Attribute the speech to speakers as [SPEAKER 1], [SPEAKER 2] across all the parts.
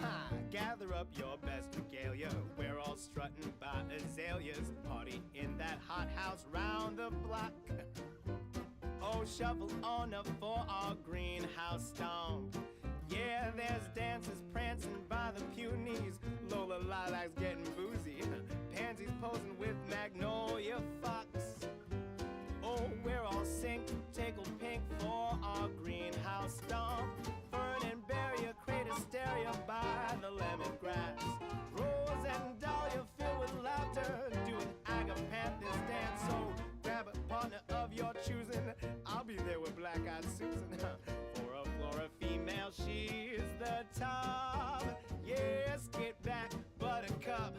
[SPEAKER 1] Ha! Gather up your best regalia. We're all strutting by azaleas. Party in that hot house round the block. Oh, shovel on up for our greenhouse stomp. Yeah, there's dancers prancing by the peonies. Lola Lilac's getting boozy. Pansies posing with magnolia fox. Oh, we're all synced, tickled pink for our greenhouse stomp. Fern and berry, a crate hysteria by the lemongrass. Rose and dahlia filled with laughter, doing agapanthus dance. So grab a partner of your choosing. I'll be there with black-eyed Susan. For a flora female, she's the top. Yes, get back, buttercup,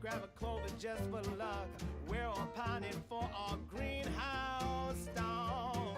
[SPEAKER 1] grab a clover just for luck. We're all pining for our greenhouse stomp.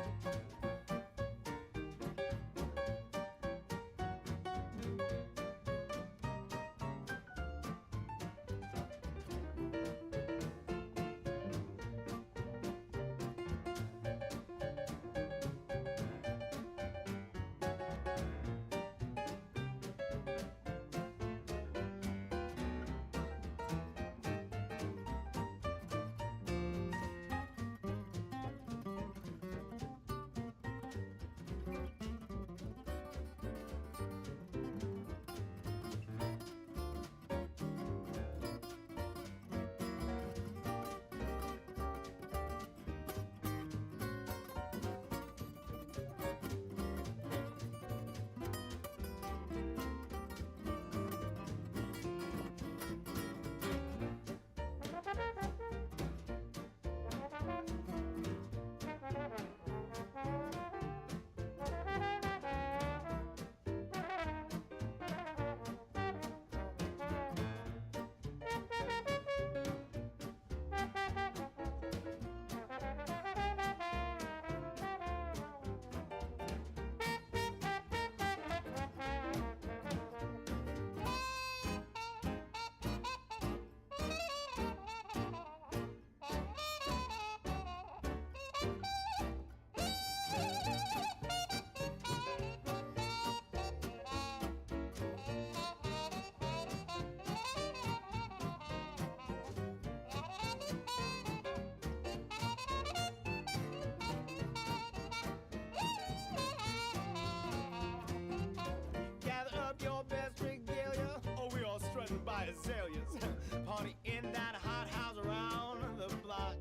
[SPEAKER 1] By azaleas, party in that hot house around the block.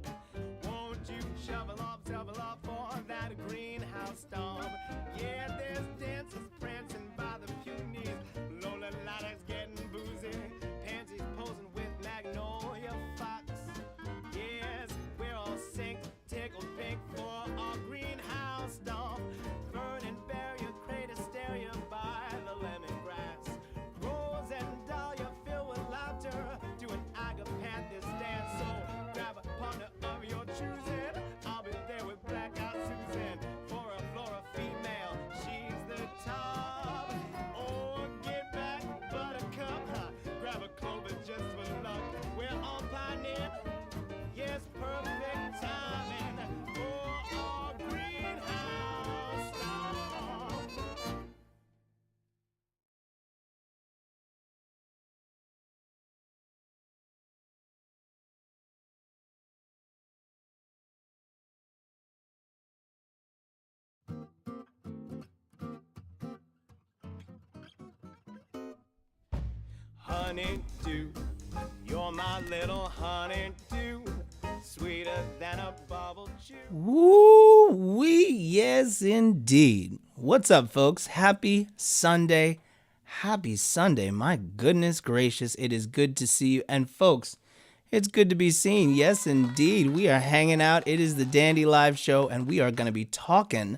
[SPEAKER 1] Won't you shovel off for that greenhouse stomp? Yeah, there's dancers prancing by the peonies. Lola Lilac's getting boozy. Pansies posing with magnolia fox. Yes, we're all synced, tickled pink for our greenhouse stomp. Fern and berry, a crate hysteria by the lemongrass. Rose and dahlia doing agapanthus dance. So grab a partner of your choosing. I'll be there with black-eyed Susan. For a flora female, she's the top. Oh, get back, buttercup, grab a clover just for luck. We're all pining, yes, perfect timing for our greenhouse stomp. Honeydew, you're my little honeydew, sweeter than a bubble chew.
[SPEAKER 2] Woo-wee, yes indeed. What's up, folks? Happy Sunday. Happy Sunday. My goodness gracious, it is good to see you. And folks, it's good to be seen. Yes, indeed. We are hanging out. It is the Dandy Live Show, and we are going to be talking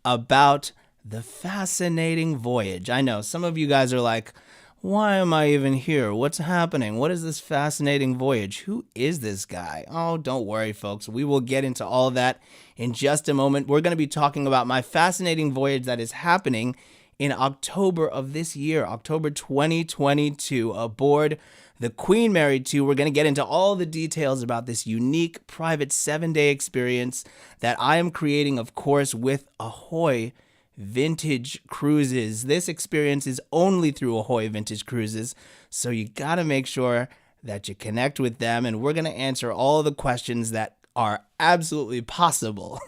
[SPEAKER 2] about the Fascinating Voyage. I know some of you guys are like, why am I even here? What's happening? What is this Fascinating Voyage? Who is this guy? Oh, don't worry, folks. We will get into all of that in just a moment. We're going to be talking about my Fascinating Voyage that is happening in October of this year, October 2022, aboard the Queen Mary 2. We're going to get into all the details about this unique private 7-day experience that I am creating, of course, with Ahoy Vintage Cruises. This experience is only through Ahoy Vintage Cruises, so you got to make sure that you connect with them, and we're going to answer all the questions that are absolutely possible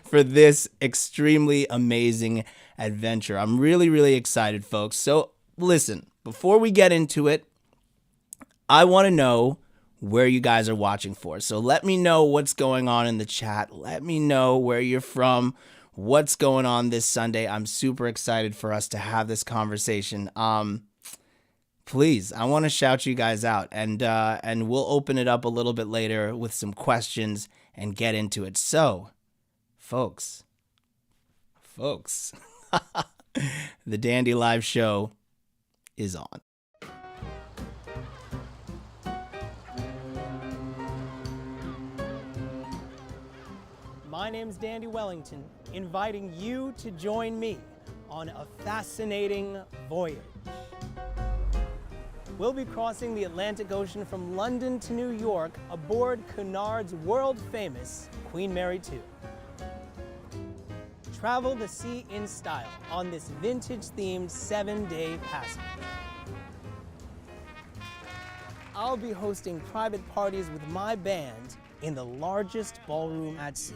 [SPEAKER 2] for this extremely amazing adventure. I'm really, really excited, folks. So listen, before we get into it, I want to know where you guys are watching for. So let me know what's going on in the chat. Let me know where you're from, what's going on this Sunday. I'm super excited for us to have this conversation. Please, I want to shout you guys out, and we'll open it up a little bit later with some questions and get into it. So, folks, the Dandy Live Show is on.
[SPEAKER 3] My name's Dandy Wellington, inviting you to join me on a fascinating voyage. We'll be crossing the Atlantic Ocean from London to New York aboard Cunard's world-famous Queen Mary 2. Travel the sea in style on this vintage-themed 7-day passage. I'll be hosting private parties with my band in the largest ballroom at sea.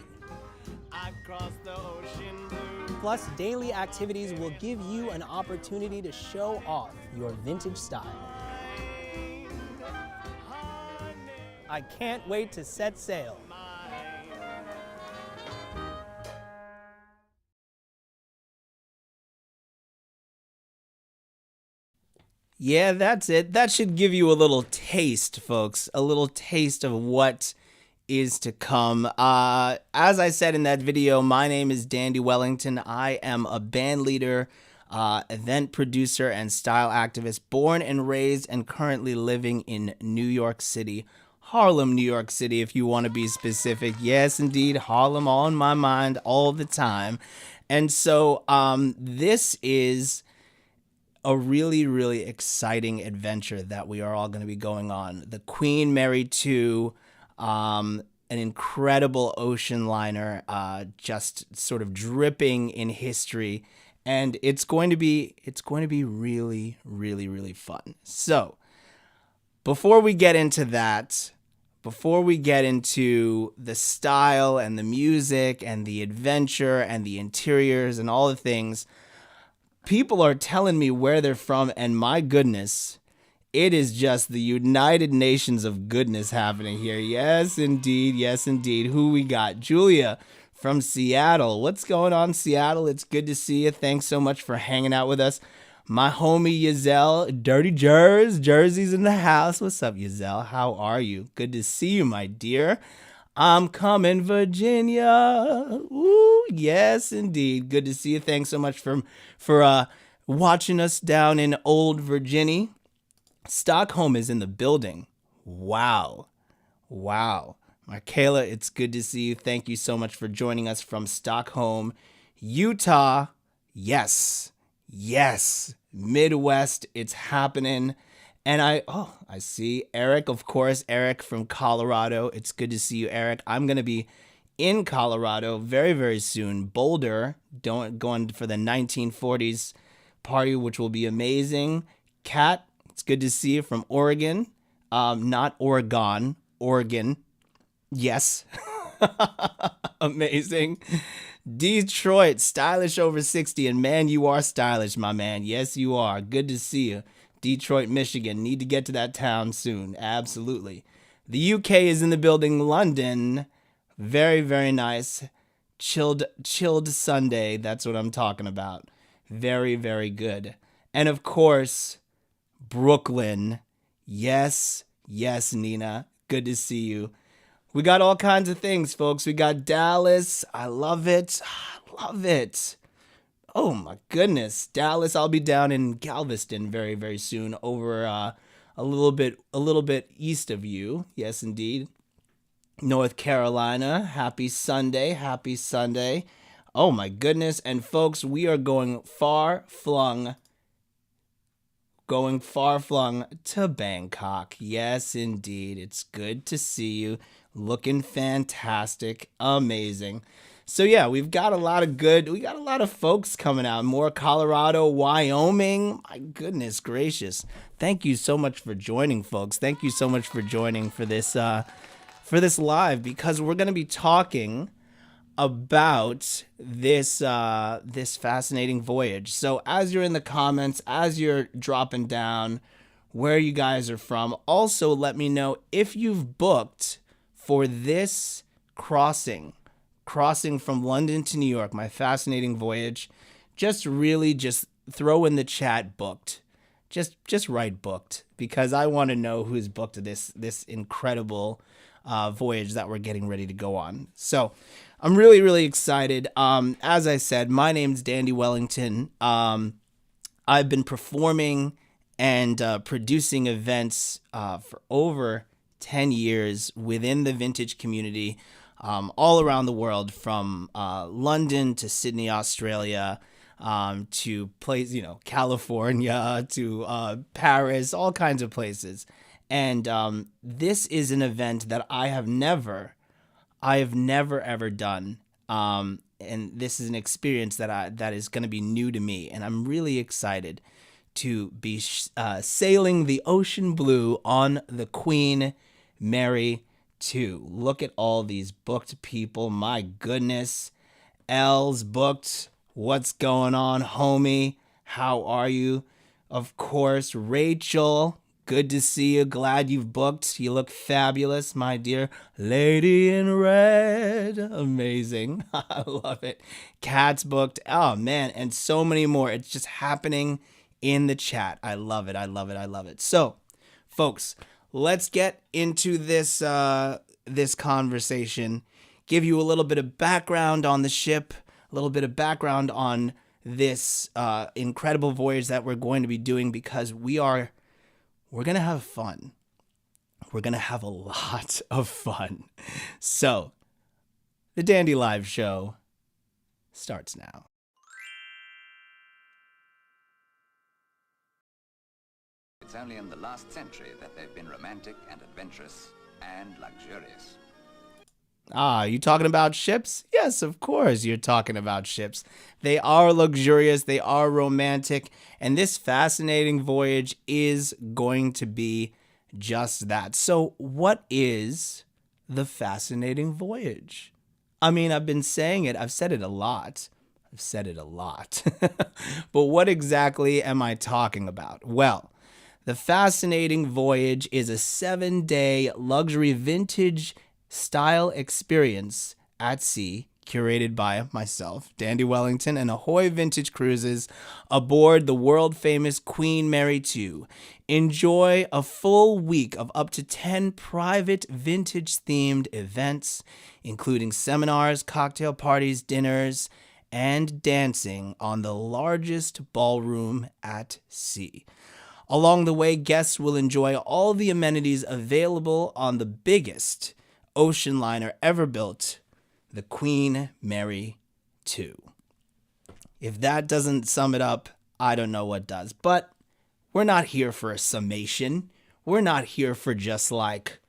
[SPEAKER 1] Across the ocean blue.
[SPEAKER 3] Plus, daily activities will give you an opportunity to show off your vintage style. I can't wait to set sail.
[SPEAKER 2] Yeah, that's it. That should give you a little taste, folks. A little taste of what is to come. As I said in that video, my name is Dandy Wellington. I am a band leader, event producer, and style activist, born and raised and currently living in New York City. Harlem, New York City, if you want to be specific. Yes, indeed, Harlem on my mind all the time. And so this is a really, really exciting adventure that we are all going to be going on. The Queen Mary 2, an incredible ocean liner, just sort of dripping in history, and it's going to be really, really, really fun. So, before we get into that, before we get into the style and the music and the adventure and the interiors and all the things, people are telling me where they're from, and my goodness, it is just the United Nations of goodness happening here. Yes, indeed. Yes, indeed. Who we got? Julia from Seattle. What's going on, Seattle? It's good to see you. Thanks so much for hanging out with us. My homie Yazelle, Dirty Jersey's in the house. What's up, Yazelle? How are you? Good to see you, my dear. I'm coming, Virginia. Ooh, yes, indeed. Good to see you. Thanks so much for watching us down in old Virginia. Stockholm is in the building. Wow. Michaela, it's good to see you. Thank you so much for joining us from Stockholm, Utah. Yes. Midwest, it's happening. And I see Eric, of course, Eric from Colorado. It's good to see you, Eric. I'm going to be in Colorado very, very soon. Boulder, going for the 1940s party, which will be amazing. Kat, it's good to see you from Oregon. Not Oregon, Oregon. Yes. Amazing. Detroit, stylish over 60. And man, you are stylish, my man. Yes, you are. Good to see you. Detroit, Michigan. Need to get to that town soon. Absolutely. The UK is in the building. London. Very, very nice. Chilled Sunday. That's what I'm talking about. Very, very good. And of course, Brooklyn. Yes, Nina. Good to see you. We got all kinds of things, folks. We got Dallas. I love it. Oh my goodness. Dallas, I'll be down in Galveston very, very soon, over a little bit east of you. Yes, indeed. North Carolina. Happy Sunday. Oh my goodness. And folks, we are going far-flung to Bangkok. Yes, indeed. It's good to see you. Looking fantastic. Amazing. So yeah, we got a lot of folks coming out. More Colorado, Wyoming. My goodness gracious. Thank you so much for joining, folks. Thank you so much for joining for this live, because we're going to be talking about this fascinating voyage. So as you're in the comments, as you're dropping down where you guys are from, also let me know if you've booked for this crossing from London to New York, my fascinating voyage. Just throw in the chat booked. Just write booked, because I want to know who's booked this incredible voyage that we're getting ready to go on. So I'm really, really excited. As I said, my name's Dandy Wellington. I've been performing and producing events for over 10 years within the vintage community, all around the world, from London to Sydney, Australia, to California, to Paris, all kinds of places. And this is an event that I have never ever done. And this is an experience that is going to be new to me. And I'm really excited to be sailing the ocean blue on the Queen Mary 2. Look at all these booked people. My goodness. L's booked. What's going on, homie? How are you? Of course, Rachel. Good to see you. Glad you've booked. You look fabulous, my dear lady in red. Amazing. I love it. Cat's booked. Oh, man. And so many more. It's just happening in the chat. I love it. I love it. I love it. So, folks, let's get into this conversation. Give you a little bit of background on the ship, a little bit of background on this incredible voyage that we're going to be doing, because we're going to have fun. We're going to have a lot of fun. So, the Dandy Live Show starts now.
[SPEAKER 4] It's only in the last century that they've been romantic and adventurous and luxurious.
[SPEAKER 2] Ah, you talking about ships? Yes, of course you're talking about ships. They are luxurious, they are romantic, and this fascinating voyage is going to be just that. So what is the fascinating voyage? I mean, I've been saying it. I've said it a lot. But what exactly am I talking about? Well, the Fascinating Voyage is a 7-day luxury vintage style experience at sea, curated by myself, Dandy Wellington, and Ahoy Vintage Cruises aboard the world-famous Queen Mary 2. Enjoy a full week of up to 10 private vintage-themed events, including seminars, cocktail parties, dinners, and dancing on the largest ballroom at sea. Along the way, guests will enjoy all the amenities available on the biggest ocean liner ever built, the Queen Mary 2. If that doesn't sum it up, I don't know what does. But we're not here for a summation. We're not here for just like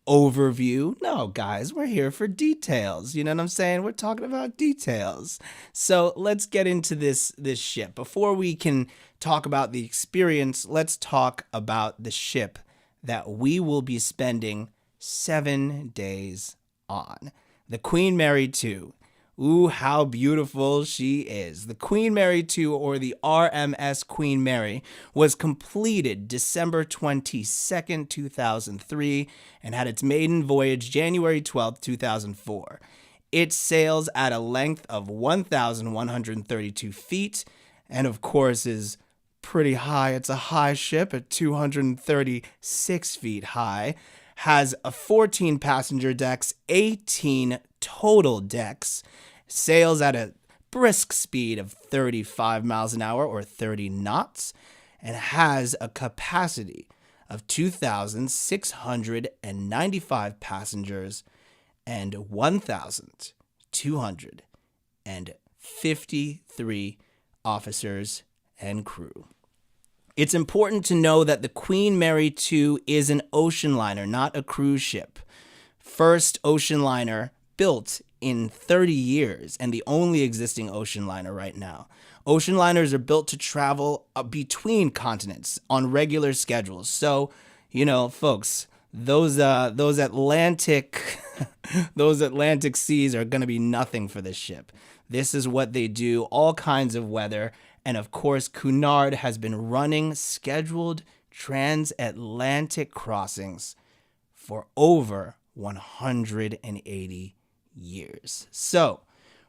[SPEAKER 2] overview. No, guys, we're here for details. You know what I'm saying? We're talking about details. So let's get into this ship. Before we can talk about the experience, let's talk about the ship that we will be spending 7 days on. The Queen Mary 2. Ooh, how beautiful she is. The Queen Mary 2, or the RMS Queen Mary, was completed December 22nd, 2003, and had its maiden voyage January 12th, 2004. It sails at a length of 1,132 feet, and of course is pretty high. It's a high ship at 236 feet high. Has a 14 passenger decks, 18 total decks, sails at a brisk speed of 35 miles an hour or 30 knots, and has a capacity of 2,695 passengers and 1,253 officers and crew. It's important to know that the Queen Mary 2 is an ocean liner, not a cruise ship. First ocean liner built in 30 years and the only existing ocean liner right now. Ocean liners are built to travel between continents on regular schedules. So, folks, those Atlantic those Atlantic seas are going to be nothing for this ship. This is what they do, all kinds of weather. And of course, Cunard has been running scheduled transatlantic crossings for over 180 years. So,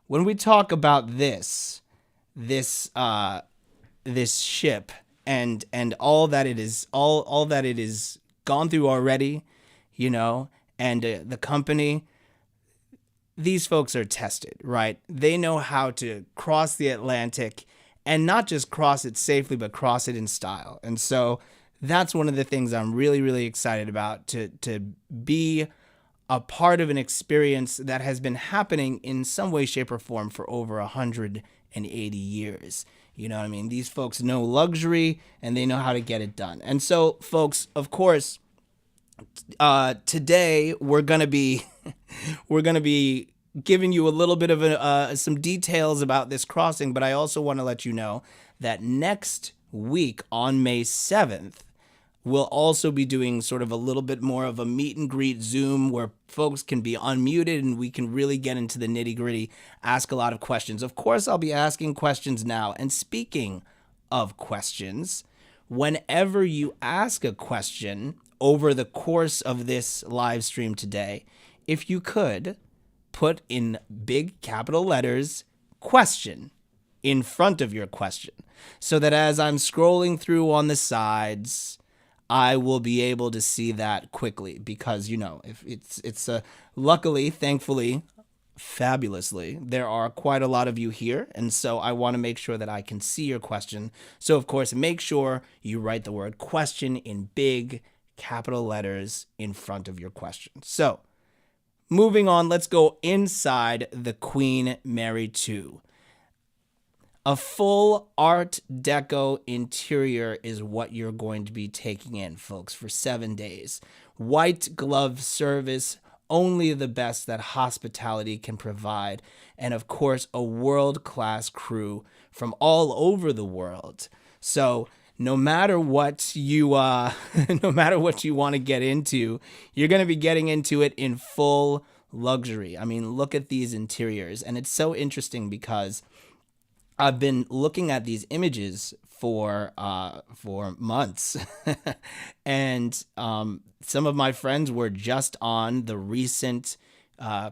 [SPEAKER 2] when we talk about this ship and all that it is, all that it is gone through already, and the company, these folks are tested, right? They know how to cross the Atlantic and not just cross it safely, but cross it in style. And so that's one of the things I'm really, really excited about, to be a part of an experience that has been happening in some way, shape, or form for over 180 years. You know what I mean? These folks know luxury and they know how to get it done. And so, folks, of course, today we're gonna be giving you a little bit of some details about this crossing, but I also want to let you know that next week on May 7th, we'll also be doing sort of a little bit more of a meet and greet Zoom where folks can be unmuted and we can really get into the nitty gritty, ask a lot of questions. Of course, I'll be asking questions now. And speaking of questions, whenever you ask a question over the course of this live stream today, if you could put in big capital letters, question, in front of your question, so that as I'm scrolling through on the sides, I will be able to see that quickly, because, if it's luckily, thankfully, fabulously, there are quite a lot of you here. And so I want to make sure that I can see your question. So, of course, make sure you write the word question in big capital letters in front of your question. So, moving on, let's go inside the Queen Mary 2. A full Art Deco interior is what you're going to be taking in, folks, for 7 days. White glove service, only the best that hospitality can provide. And of course, a world-class crew from all over the world. So no matter what you want to get into, you're going to be getting into it in full luxury. I mean, look at these interiors. And it's so interesting because I've been looking at these images for months, and some of my friends were just on the recent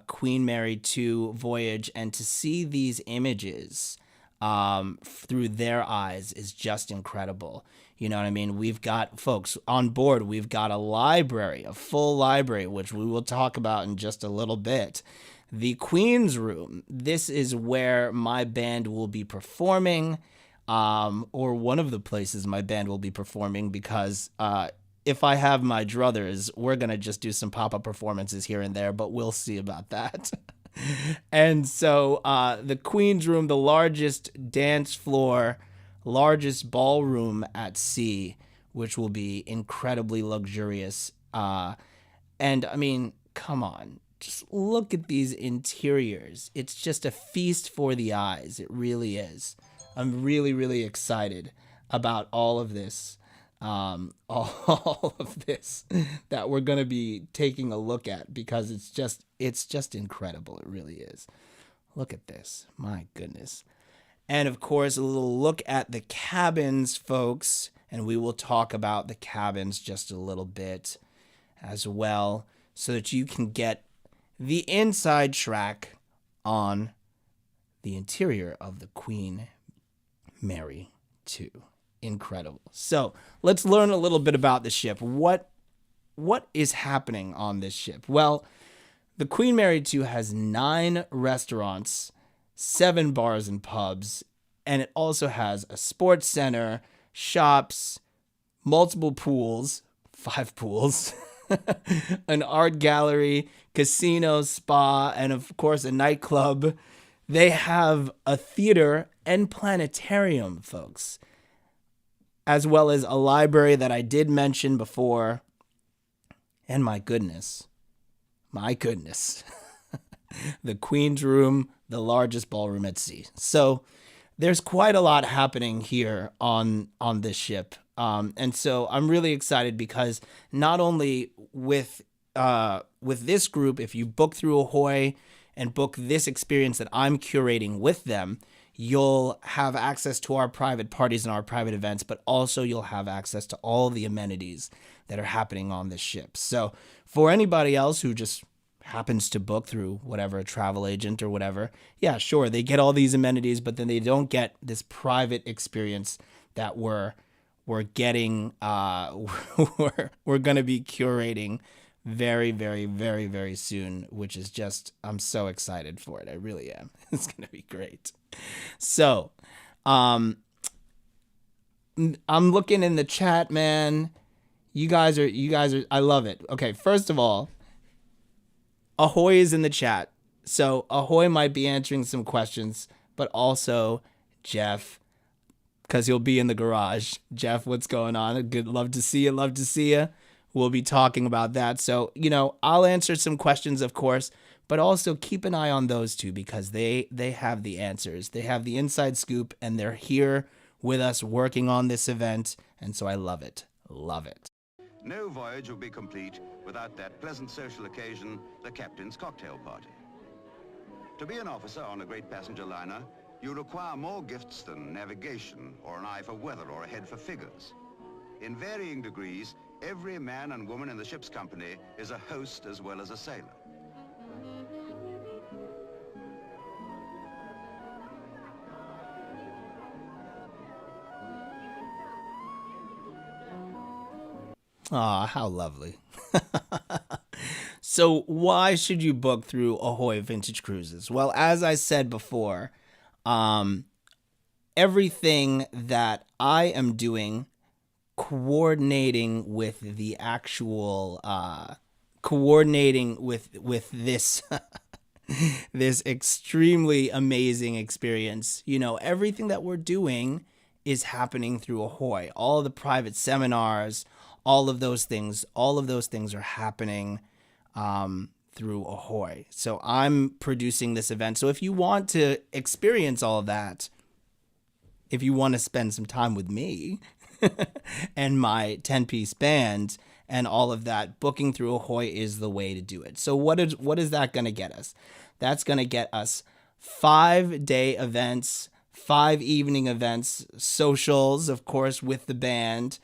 [SPEAKER 2] Queen Mary 2 voyage, and to see these images through their eyes is just incredible. You know what I mean? We've got folks on board. We've got a library, a full library, which we will talk about in just a little bit. The Queen's Room, this is where my band will be performing, or one of the places my band will be performing, because if I have my druthers, we're going to just do some pop-up performances here and there, but we'll see about that. And so the Queen's Room, the largest dance floor, largest ballroom at sea, which will be incredibly luxurious. And I mean, come on. Just look at these interiors. It's just a feast for the eyes. It really is. I'm really, really excited about all of this. All of this that we're going to be taking a look at, because it's just incredible. It really is. Look at this. My goodness. And of course, a little look at the cabins, folks. And we will talk about the cabins just a little bit as well, so that you can get the inside track on the interior of the Queen Mary 2. Incredible. So let's learn a little bit about the ship. What is happening on this ship? Well, the Queen Mary 2 has 9 restaurants, 7 bars and pubs, and it also has a sports center, shops, multiple pools, 5 pools, an art gallery, casino, spa, and of course a nightclub. They have a theater and planetarium, folks, as well as a library that I did mention before. And my goodness, the Queen's Room, the largest ballroom at sea. So there's quite a lot happening here on this ship. And so I'm really excited because not only with this group, if you book through Ahoy and book this experience that I'm curating with them, you'll have access to our private parties and our private events, but also you'll have access to all the amenities that are happening on this ship. So for anybody else who just happens to book through whatever, a travel agent or whatever, yeah, sure, they get all these amenities, but then they don't get this private experience that we're getting, we're going to be curating very, very, very, very soon, which is just, I'm so excited for it. I really am. It's going to be great. So, I'm looking in the chat, man. You guys are, I love it. Okay. First of all, Ahoy is in the chat. So Ahoy might be answering some questions, but also Jeff, because he'll be in the garage. Jeff, what's going on? Good. Love to see you. Love to see you. We'll be talking about that. So, I'll answer some questions, of course, but also keep an eye on those two because they have the answers. They have the inside scoop and they're here with us working on this event. And so I love it. Love it.
[SPEAKER 5] No voyage will be complete without that pleasant social occasion, the captain's cocktail party. To be an officer on a great passenger liner, you require more gifts than navigation or an eye for weather or a head for figures. In varying degrees, every man and woman in the ship's company is a host as well as a sailor.
[SPEAKER 2] Aw, how lovely. So why should you book through Ahoy Vintage Cruises? Well, as I said before, everything that I am doing coordinating with the actual coordinating with this this extremely amazing experience, everything that we're doing is happening through Ahoy. All the private seminars, all of those things are happening through Ahoy. So I'm producing this event. So if you want to experience all of that, if you want to spend some time with me and my 10-piece band and all of that, booking through Ahoy is the way to do it. So what is that going to get us? That's going to get us 5-day events, 5 evening events, socials, of course, with the band,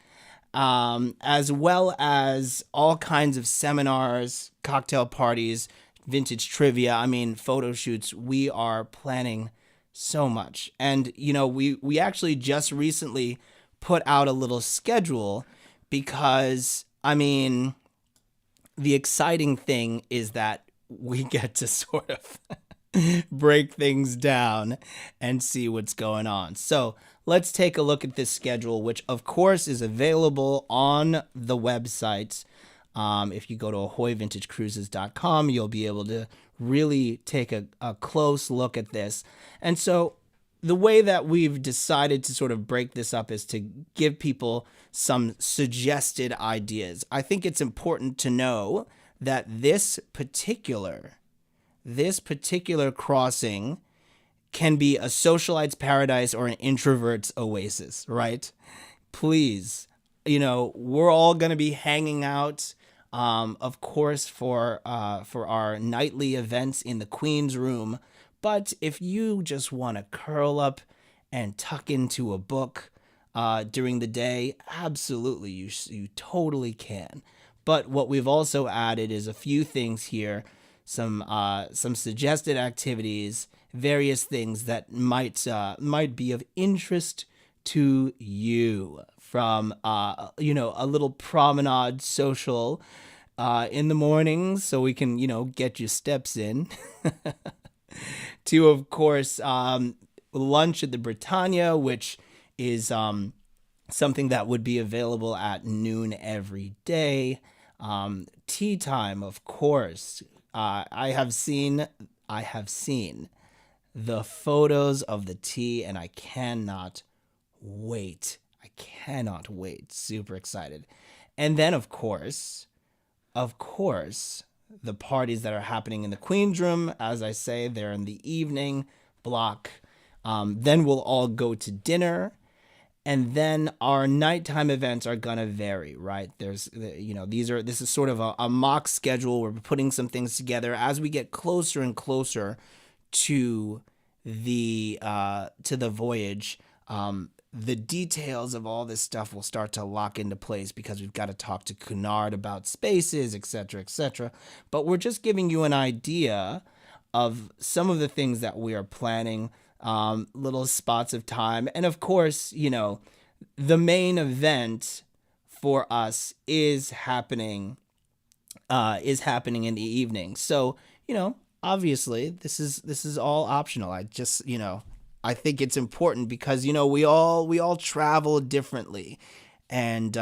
[SPEAKER 2] as well as all kinds of seminars, cocktail parties, vintage trivia, photo shoots. We are planning so much. And, we actually just recently put out a little schedule because, the exciting thing is that we get to sort of break things down and see what's going on. So let's take a look at this schedule, which of course is available on the website. If you go to ahoyvintagecruises.com, you'll be able to really take a close look at this. And so the way that we've decided to sort of break this up is to give people some suggested ideas. I think it's important to know that this particular crossing can be a socialite's paradise or an introvert's oasis, right? Please, we're all going to be hanging out, of course, for our nightly events in the Queen's Room. But if you just want to curl up and tuck into a book during the day, absolutely, you totally can. But what we've also added is a few things here, some suggested activities, various things that might be of interest to you, from a little promenade social in the mornings so we can get your steps in. To, of course, lunch at the Britannia, which is something that would be available at noon every day. Tea time, of course. I have seen the photos of the tea, and I cannot wait. Super excited. And then, of course, the parties that are happening in the Queen's Room. As I say, they're in the evening block. Then we'll all go to dinner. And then our nighttime events are gonna vary, right? This is sort of a mock schedule. We're putting some things together as we get closer and closer to the voyage. The details of all this stuff will start to lock into place because we've got to talk to Cunard about spaces, etc., etc. But we're just giving you an idea of some of the things that we are planning. Little spots of time. And of course, the main event for us is happening in the evening. So, obviously this is all optional. I just, I think it's important because, we all travel differently, and,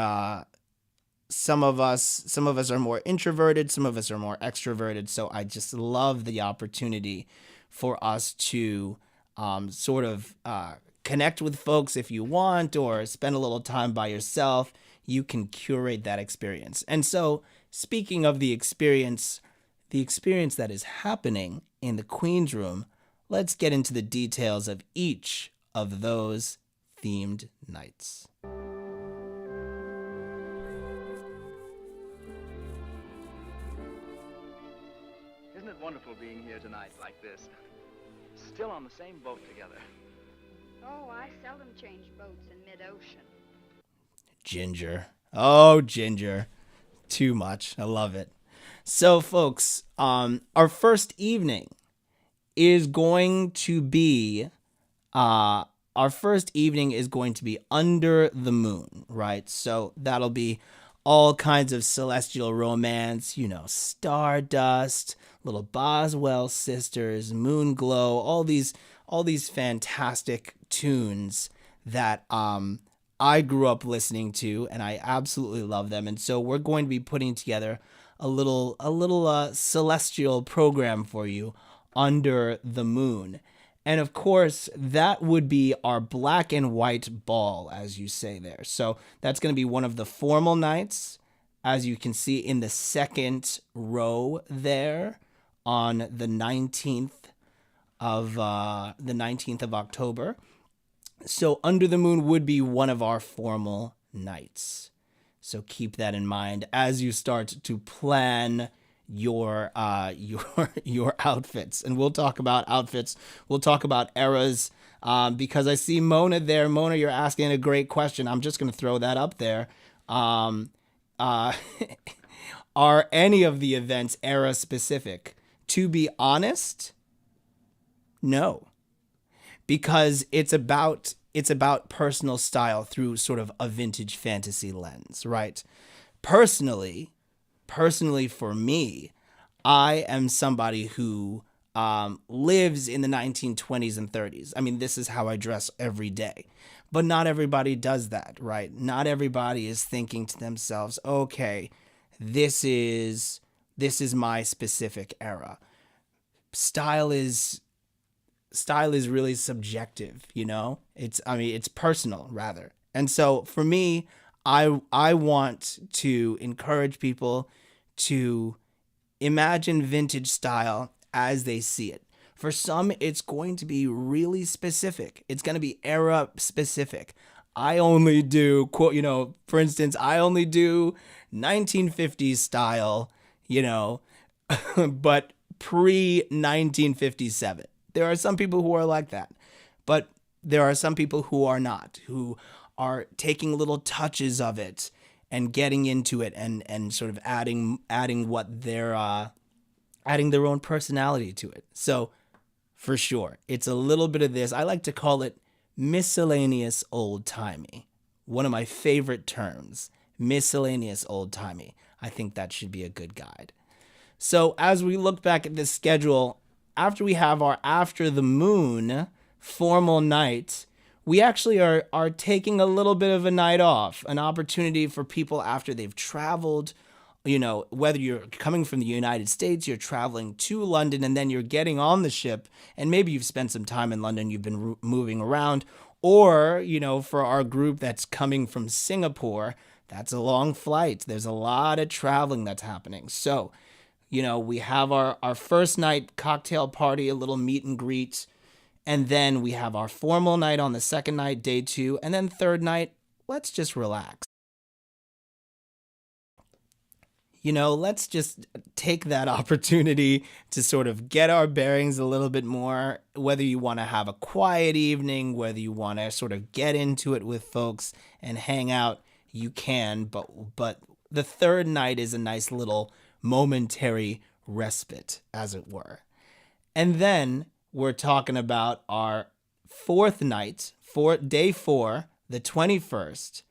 [SPEAKER 2] some of us are more introverted, some of us are more extroverted. So I just love the opportunity for us to connect with folks if you want, or spend a little time by yourself. You can curate that experience. And so, speaking of the experience that is happening in the Queen's Room, let's get into the details of each of those themed nights.
[SPEAKER 6] Isn't it wonderful being here tonight like this? Still on the same boat together.
[SPEAKER 7] Oh, I seldom change boats in mid-ocean.
[SPEAKER 2] Ginger. Oh, Ginger. Too much. I love it. So, folks, our first evening is going to be under the moon, right? So that'll be all kinds of celestial romance, stardust, little Boswell sisters, moon glow, all these fantastic tunes that I grew up listening to, and I absolutely love them. And so we're going to be putting together a little celestial program for you under the moon. And of course, that would be our black and white ball, as you say there. So that's going to be one of the formal nights, as you can see in the second row there, on the 19th of October. So Under the Moon would be one of our formal nights. So keep that in mind as you start to plan your outfits. And we'll talk about outfits. We'll talk about eras, because I see Mona there. Mona, you're asking a great question. I'm just going to throw that up there. Are any of the events era specific? To be honest, no. Because it's about personal style through sort of a vintage fantasy lens, right? Personally for me, I am somebody who lives in the 1920s and 30s. I mean, this is how I dress every day. But not everybody does that, right? Not everybody is thinking to themselves, okay, this is my specific era. Style is really subjective, it's personal rather. And so for me, I want to encourage people to imagine vintage style as they see it. For some, it's going to be really specific. It's going to be era specific. I only do, quote, for instance, I only do 1950s style, but pre-1957. There are some people who are like that, but there are some people who are not, who are taking little touches of it and getting into it and sort of adding what they're adding their own personality to it. So for sure, it's a little bit of this. I like to call it miscellaneous old-timey. One of my favorite terms, miscellaneous old-timey. I think that should be a good guide. So as we look back at this schedule, after we have our After the Moon formal night, we actually are taking a little bit of a night off, an opportunity for people after they've traveled, whether you're coming from the United States, you're traveling to London, and then you're getting on the ship, and maybe you've spent some time in London, you've been moving around, or, for our group that's coming from Singapore, that's a long flight. There's a lot of traveling that's happening. So, We have our first night cocktail party, a little meet and greet. And then we have our formal night on the second night, day 2. And then third night, let's just relax. Let's just take that opportunity to sort of get our bearings a little bit more, whether you want to have a quiet evening, whether you want to sort of get into it with folks and hang out, you can. But the third night is a nice little momentary respite, as it were. And then we're talking about our fourth night, for day 4, the 21st,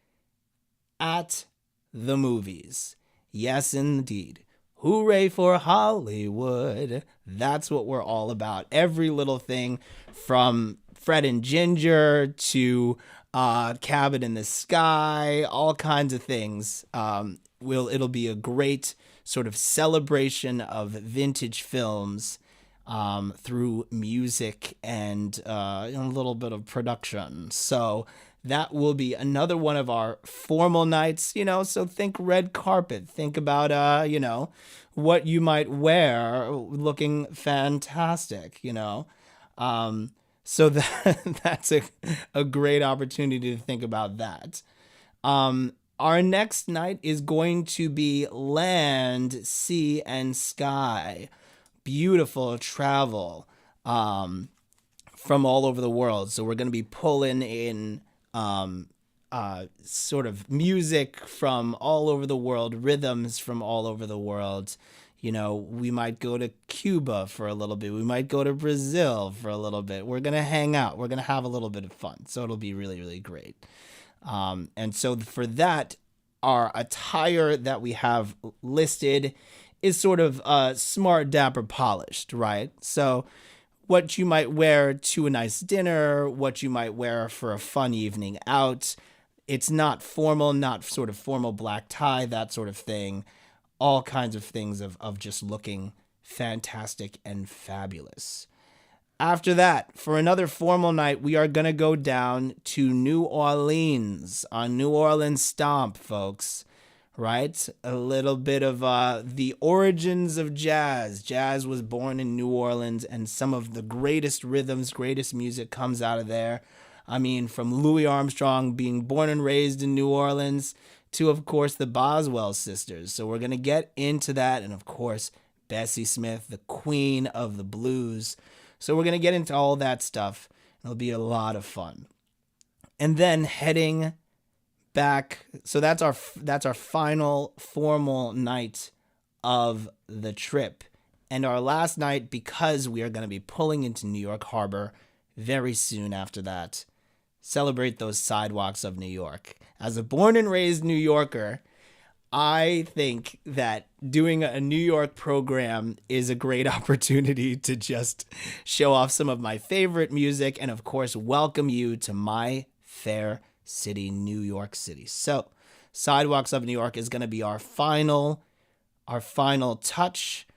[SPEAKER 2] at the movies. Yes, indeed. Hooray for Hollywood. That's what we're all about. Every little thing from Fred and Ginger to Cabin in the Sky, all kinds of things. It'll be a great sort of celebration of vintage films through music and a little bit of production. So that will be another one of our formal nights, so think red carpet. Think about, what you might wear looking fantastic, So that's a great opportunity to think about that. Our next night is going to be land, sea, and sky. Beautiful travel from all over the world. So we're going to be pulling in sort of music from all over the world, rhythms from all over the world. We might go to Cuba for a little bit. We might go to Brazil for a little bit. We're going to hang out. We're going to have a little bit of fun. So it'll be really, really great. And so for that, our attire that we have listed is sort of smart, dapper, polished, right? So what you might wear to a nice dinner, what you might wear for a fun evening out. It's not formal, not sort of formal black tie, that sort of thing. All kinds of things of just looking fantastic and fabulous. After that, for another formal night, we are going to go down to New Orleans on New Orleans Stomp, folks. Right? A little bit of the origins of jazz. Jazz was born in New Orleans, and some of the greatest rhythms, greatest music comes out of there. I mean, from Louis Armstrong being born and raised in New Orleans to, of course, the Boswell sisters. So we're going to get into that. And, of course, Bessie Smith, the queen of the blues. So we're going to get into all that stuff. It'll be a lot of fun. And then heading back, so that's our final formal night of the trip. And our last night, because we are going to be pulling into New York Harbor very soon after that, celebrate those sidewalks of New York. As a born and raised New Yorker, I think that doing a New York program is a great opportunity to just show off some of my favorite music and, of course, welcome you to my fair city, New York City. So, Sidewalks of New York is going to be our final touch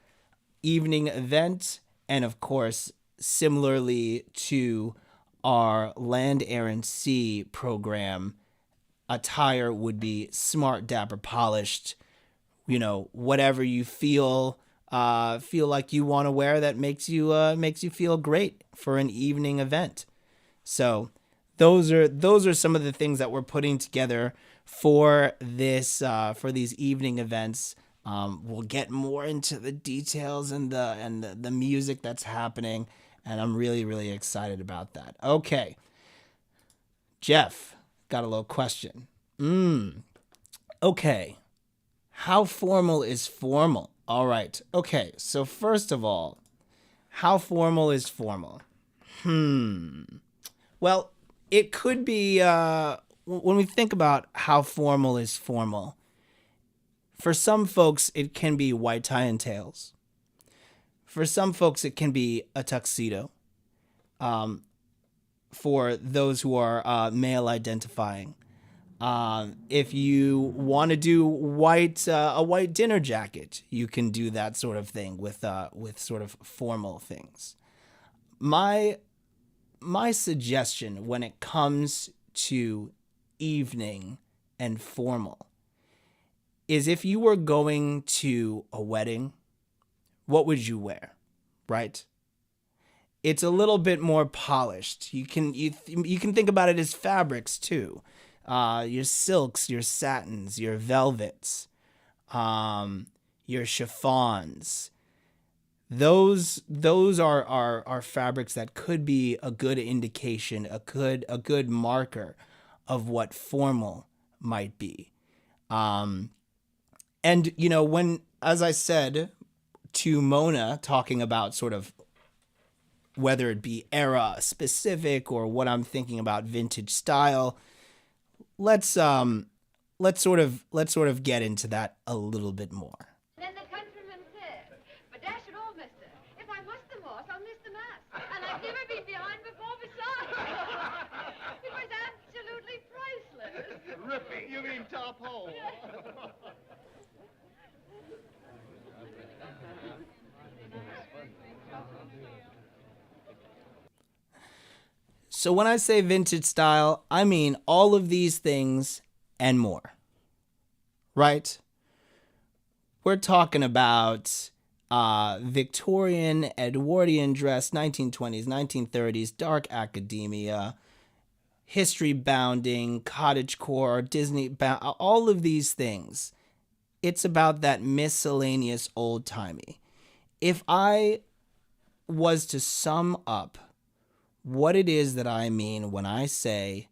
[SPEAKER 2] evening event. And, of course, similarly to our Land, Air, and Sea program, attire would be smart, dapper, polished, whatever you feel like you want to wear that makes you feel great for an evening event. So those are some of the things that we're putting together for this for these evening events. We'll get more into the details and the music that's happening, and I'm really, really excited about that. Okay, Jeff, got a little question. Okay, how formal is formal? All right. Okay, so first of all, how formal is formal? Well, it could be, when we think about how formal is formal, for some folks, it can be white tie and tails. For some folks, it can be a tuxedo. For those who are male identifying. If you want to do a white dinner jacket, you can do that sort of thing with sort of formal things. My suggestion when it comes to evening and formal is if you were going to a wedding what would you wear, right? It's a little bit more polished. You can think about it as fabrics too. Your silks, your satins, your velvets, your chiffons. Those are fabrics that could be a good indication, a good marker of what formal might be. And when, as I said to Mona, talking about sort of whether it be era specific or what I'm thinking about vintage style, let's sort of get into that a little bit more.
[SPEAKER 7] Then the countryman said, but dash it all, mister, if I must the horse, I'll miss the mass. And I've never been behind before besides. It was absolutely priceless.
[SPEAKER 6] Ripping. You mean top hole?
[SPEAKER 2] So when I say vintage style, I mean all of these things and more, right? We're talking about Victorian, Edwardian dress, 1920s, 1930s, dark academia, history bounding, cottagecore, Disney bound, all of these things. It's about that miscellaneous old-timey. If I was to sum up what it is that I mean when I say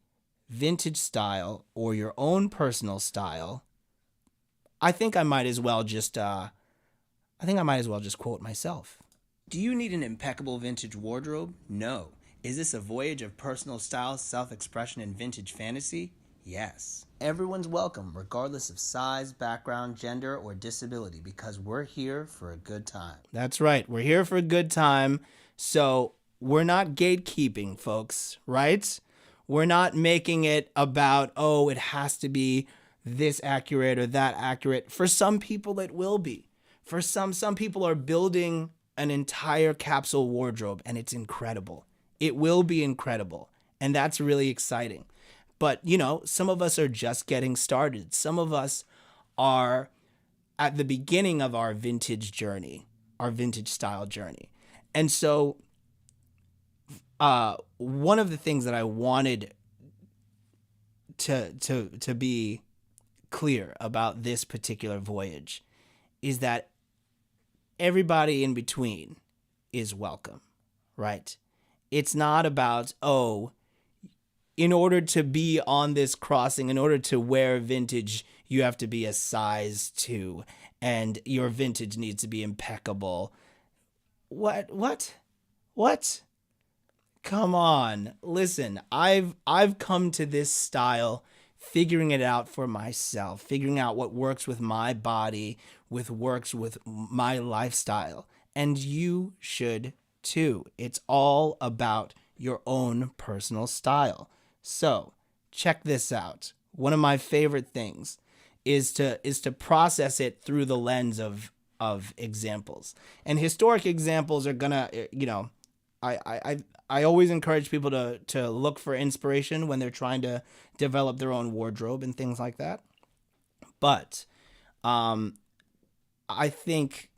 [SPEAKER 2] vintage style or your own personal style, I think I might as well just quote myself. Do you need an impeccable vintage wardrobe? No. Is this a voyage of personal style, self-expression, and vintage fantasy? Yes. Everyone's welcome, regardless of size, background, gender, or disability, because we're here for a good time. That's right. We're here for a good time. So we're not gatekeeping, folks, right? We're not making it about, oh, it has to be this accurate or that accurate. For some people, it will be. For some people are building an entire capsule wardrobe, and it's incredible. It will be incredible, and that's really exciting. But, some of us are just getting started. Some of us are at the beginning of our vintage journey, our vintage style journey. And so one of the things that I wanted to be clear about this particular voyage is that everybody in between is welcome, right? It's not about, in order to be on this crossing, in order to wear vintage, you have to be a size 2 and your vintage needs to be impeccable. What? Come on. Listen, I've come to this style figuring it out for myself, figuring out what works with my body, works with my lifestyle. And you should too. It's all about your own personal style. So check this out. One of my favorite things is to process it through the lens of examples. And historic examples are gonna, I always encourage people to look for inspiration when they're trying to develop their own wardrobe and things like that. But I think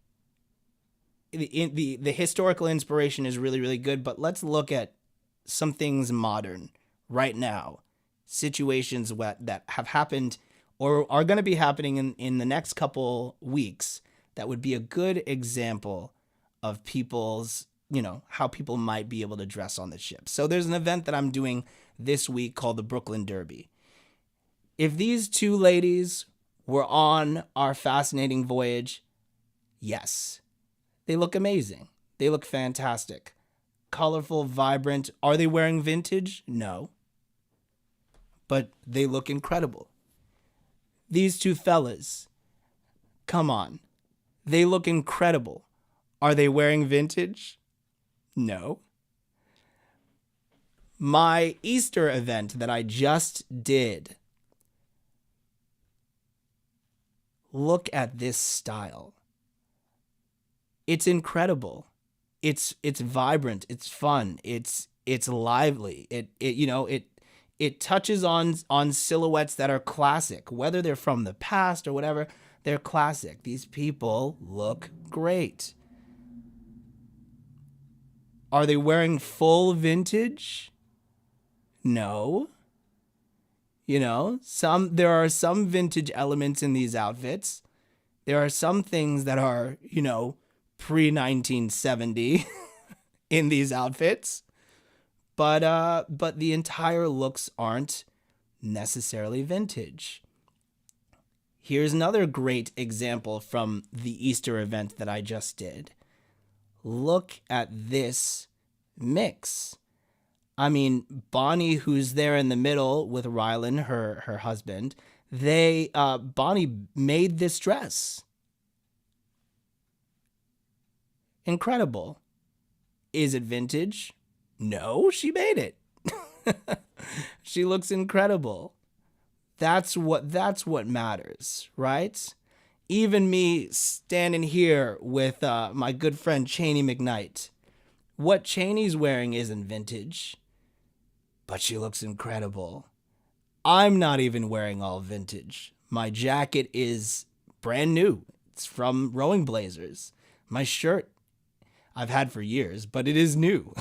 [SPEAKER 2] the historical inspiration is really, really good. But let's look at some things modern right now, situations that have happened or are going to be happening in the next couple weeks that would be a good example of people's, how people might be able to dress on the ship. So there's an event that I'm doing this week called the Brooklyn Derby. If these two ladies were on our Fascinating Voyage, yes, they look amazing. They look fantastic. Colorful, vibrant. Are they wearing vintage? No. But they look incredible. These two fellas, come on. They look incredible. Are they wearing vintage? No. My Easter event that I just did. Look at this style. It's incredible. It's vibrant. It's fun. It's lively. It touches on silhouettes that are classic, whether they're from the past or whatever. They're classic. These people look great. Are they wearing full vintage? No. You know, there are some vintage elements in these outfits. There are some things that are, you know, pre-1970 in these outfits. But the entire looks aren't necessarily vintage. Here's another great example from the Easter event that I just did. Look at this mix. I mean, Bonnie, who's there in the middle with Rylan, her husband, Bonnie made this dress. Incredible. Is it vintage? No, she made it. She looks incredible. That's what matters, right? Even me standing here with my good friend Cheney McKnight. What Cheney's wearing isn't vintage, but she looks incredible. I'm not even wearing all vintage. My jacket is brand new. It's from Rowing Blazers. My shirt I've had for years, but it is new.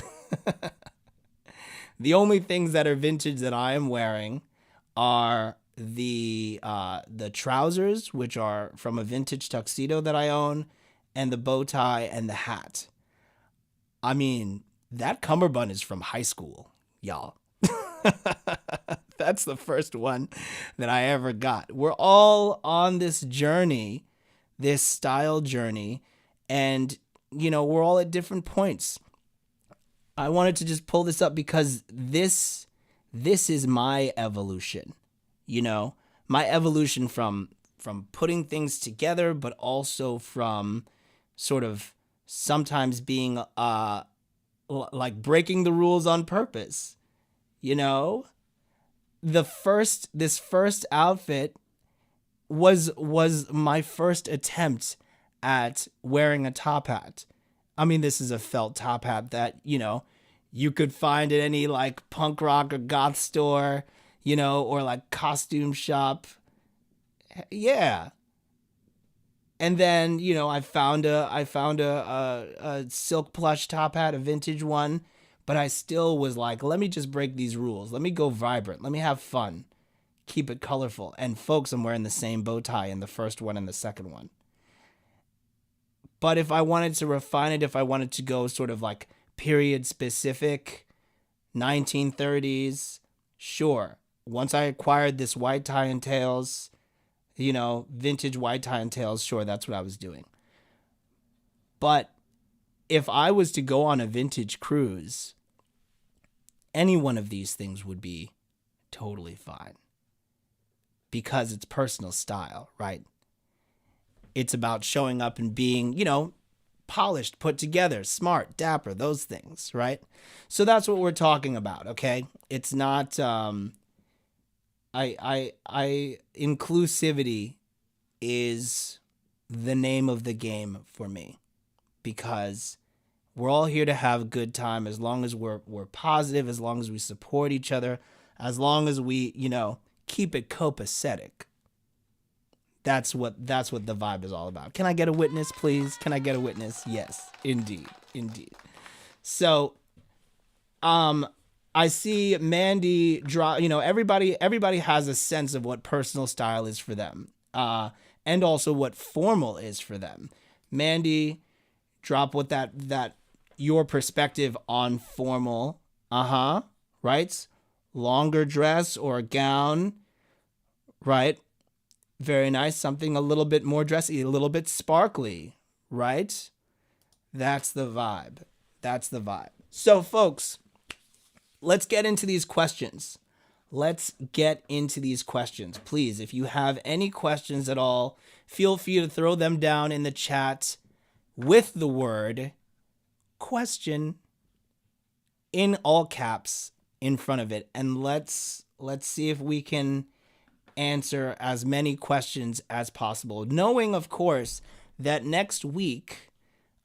[SPEAKER 2] The only things that are vintage that I am wearing are the trousers, which are from a vintage tuxedo that I own, and the bow tie and the hat. I mean, that cummerbund is from high school, y'all. That's the first one that I ever got. We're all on this journey, this style journey, and, you know, we're all at different points. I wanted to just pull this up because this is my evolution, you know, my evolution from putting things together, but also from sort of sometimes being like breaking the rules on purpose. You know, this first outfit was my first attempt at wearing a top hat. I mean, this is a felt top hat that, you know, you could find at any like punk rock or goth store, you know, or like costume shop. Yeah. And then, you know, I found a silk plush top hat, a vintage one, but I still was like, let me just break these rules. Let me go vibrant. Let me have fun. Keep it colorful. And folks, I'm wearing the same bow tie in the first one and the second one. But if I wanted to refine it, if I wanted to go sort of like period specific, 1930s, sure. Once I acquired this white tie and tails, you know, vintage white tie and tails, sure, that's what I was doing. But if I was to go on a vintage cruise, any one of these things would be totally fine. Because it's personal style, right? It's about showing up and being, you know, polished, put together, smart, dapper, those things, right? So that's what we're talking about, okay? It's not inclusivity is the name of the game for me, because we're all here to have a good time as long as we're positive, as long as we support each other, as long as we, you know, keep it copacetic. That's what the vibe is all about. Can I get a witness, please? Can I get a witness? Yes, indeed. So, I see Mandy draw, you know, everybody has a sense of what personal style is for them, and also what formal is for them. Mandy, drop what that your perspective on formal, right? Longer dress or gown, right? Very nice. Something a little bit more dressy, a little bit sparkly, right? That's the vibe. So, folks, let's get into these questions. Please, if you have any questions at all, feel free to throw them down in the chat with the word question in all caps in front of it. And let's see if we can answer as many questions as possible, knowing, of course, that next week,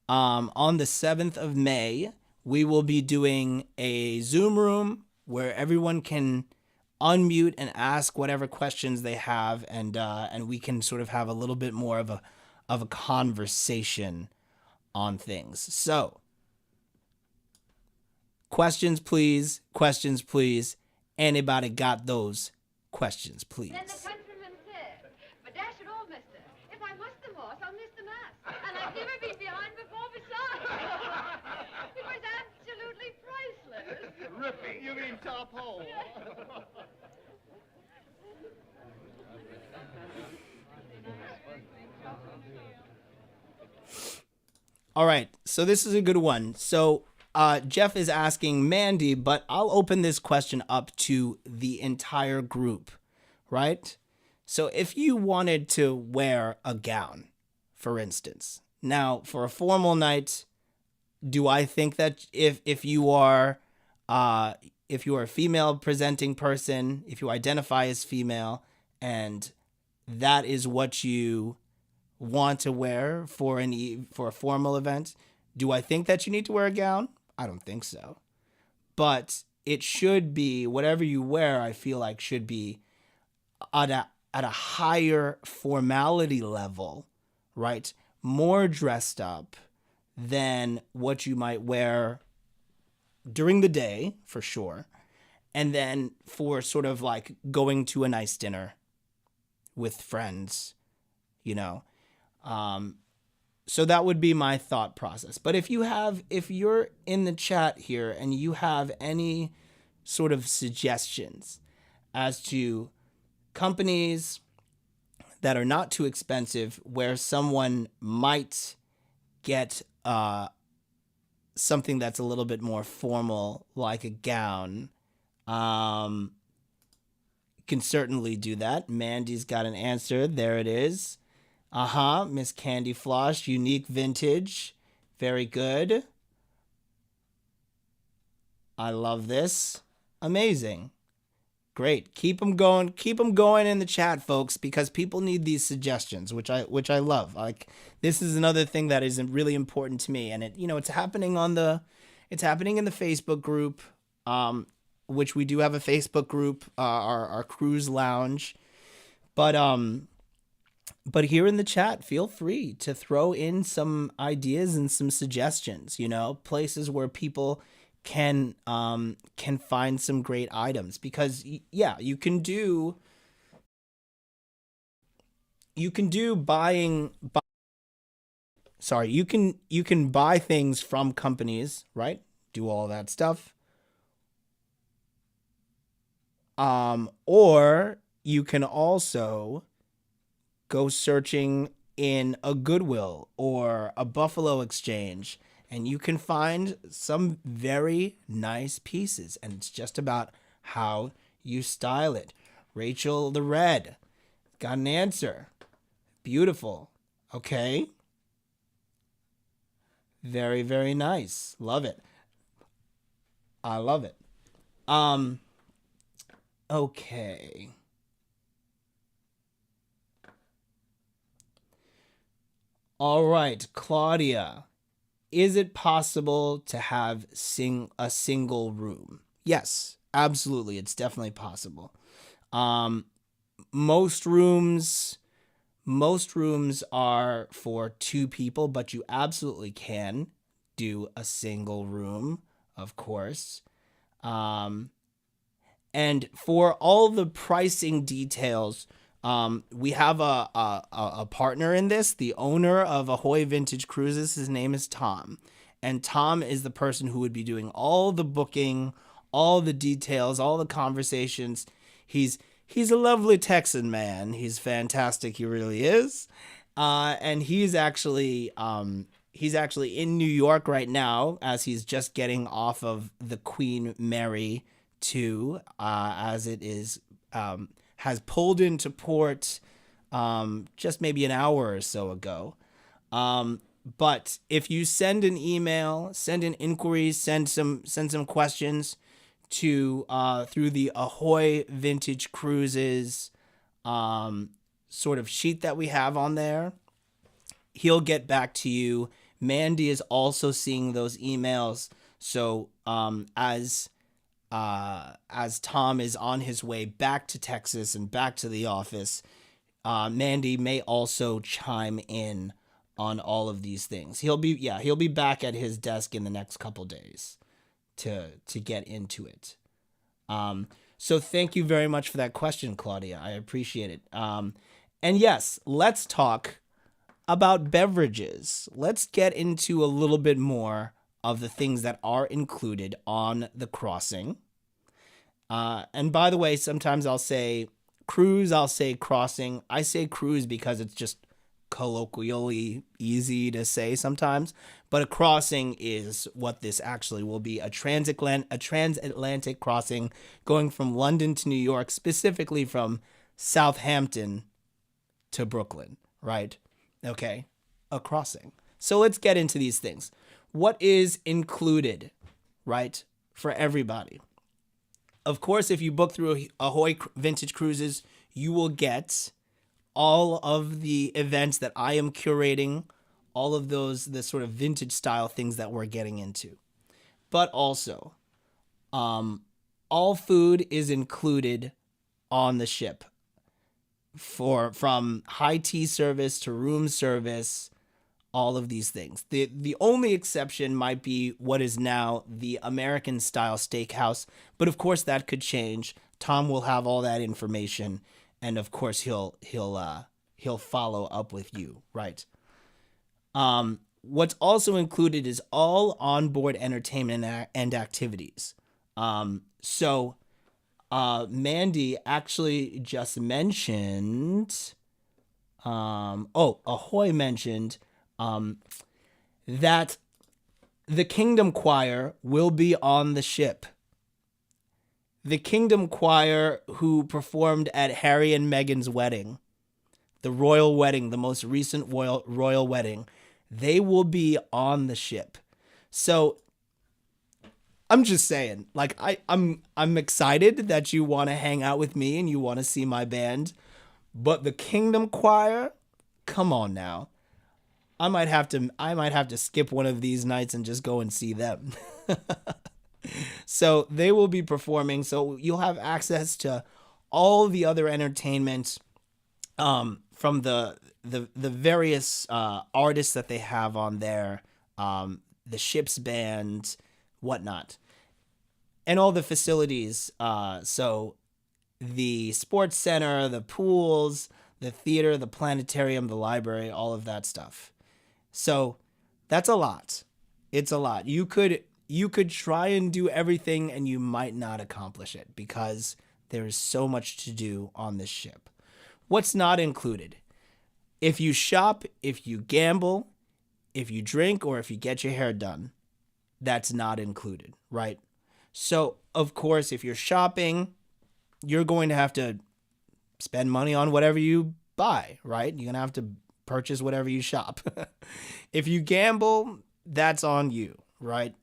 [SPEAKER 2] on the 7th of May, we will be doing a Zoom room where everyone can unmute and ask whatever questions they have, and we can sort of have a little bit more of a conversation on things. So, Questions, please. Questions, please. Anybody got those questions, please?
[SPEAKER 7] Then the countryman said, but dash it all, mister, if I must the horse, I'll miss the mass. And I'd never be behind before besides. It was absolutely priceless.
[SPEAKER 6] Ripping.
[SPEAKER 1] You mean top hole?
[SPEAKER 2] All right, so this is a good one. So Jeff is asking Mandy, but I'll open this question up to the entire group, right? So if you wanted to wear a gown, for instance, now for a formal night, do I think that if you are a female presenting person, if you identify as female, and that is what you want to wear for a formal event, do I think that you need to wear a gown? I don't think so. But it should be, whatever you wear, I feel like should be at a higher formality level, right? More dressed up than what you might wear during the day, for sure. And then for sort of like going to a nice dinner with friends, you know. So that would be my thought process. But if you're in the chat here and you have any sort of suggestions as to companies that are not too expensive where someone might get something that's a little bit more formal, like a gown, can certainly do that. Mandy's got an answer. There it is. Miss Candy Floss, unique vintage. Very good. I love this. Amazing. Great. Keep them going. Keep them going in the chat, folks, because people need these suggestions, which I love. Like, this is another thing that is really important to me, and it's happening in the Facebook group, which we do have a Facebook group, our cruise lounge, but here in the chat, feel free to throw in some ideas and some suggestions, places where people can find some great items, because you can do you can buy things from companies, right? Do all that stuff. Or you can also go searching in a Goodwill or a Buffalo Exchange, and you can find some very nice pieces, and it's just about how you style it. Rachel the Red got an answer. Beautiful. Okay. Very, very nice. Love it. I love it. Okay. All right, Claudia. Is it possible to have a single room? Yes, absolutely. It's definitely possible. Most rooms are for two people, but you absolutely can do a single room, of course. And for all the pricing details, we have a partner in this, the owner of Ahoy Vintage Cruises. His name is Tom. And Tom is the person who would be doing all the booking, all the details, all the conversations. He's a lovely Texan man. He's fantastic. He really is. And he's actually in New York right now, as he's just getting off of the Queen Mary 2, as it is has pulled into port just maybe an hour or so ago. But if you send an email, send an inquiry, send some questions to through the Ahoy Vintage Cruises sort of sheet that we have on there, he'll get back to you. Mandy is also seeing those emails. So as Tom is on his way back to Texas and back to the office, Mandy may also chime in on all of these things. He'll be back at his desk in the next couple days to get into it. So thank you very much for that question, Claudia. I appreciate it. And yes, let's talk about beverages. Let's get into a little bit more of the things that are included on the crossing. And by the way, sometimes I'll say cruise, I'll say crossing. I say cruise because it's just colloquially easy to say sometimes, but a crossing is what this actually will be, a transatlantic crossing going from London to New York, specifically from Southampton to Brooklyn, right? Okay, a crossing. So let's get into these things. What is included, right, for everybody? Of course, if you book through Ahoy Vintage Cruises, you will get all of the events that I am curating, all of the sort of vintage style things that we're getting into. But also, all food is included on the ship, from high tea service to room service, all of these things. The only exception might be what is now the American style steakhouse, but of course that could change. Tom will have all that information, and of course he'll follow up with you, right? What's also included is all onboard entertainment and activities. So Mandy actually just mentioned, Ahoy mentioned that the Kingdom Choir will be on the ship. The Kingdom Choir who performed at Harry and Meghan's wedding, the royal wedding, the most recent royal wedding, they will be on the ship. So I'm just saying, like, I'm excited that you want to hang out with me and you want to see my band, but the Kingdom Choir, come on now. I might have to skip one of these nights and just go and see them. So they will be performing. So you'll have access to all the other entertainment from the various artists that they have on there, the ship's band, whatnot, and all the facilities. So the sports center, the pools, the theater, the planetarium, the library, all of that stuff. So that's a lot. It's a lot. You could try and do everything and you might not accomplish it because there is so much to do on this ship. What's not included? If you shop, if you gamble, if you drink, or if you get your hair done, that's not included, right? So, of course, if you're shopping, you're going to have to spend money on whatever you buy, right? You're going to have to purchase whatever you shop. If you gamble, that's on you, right?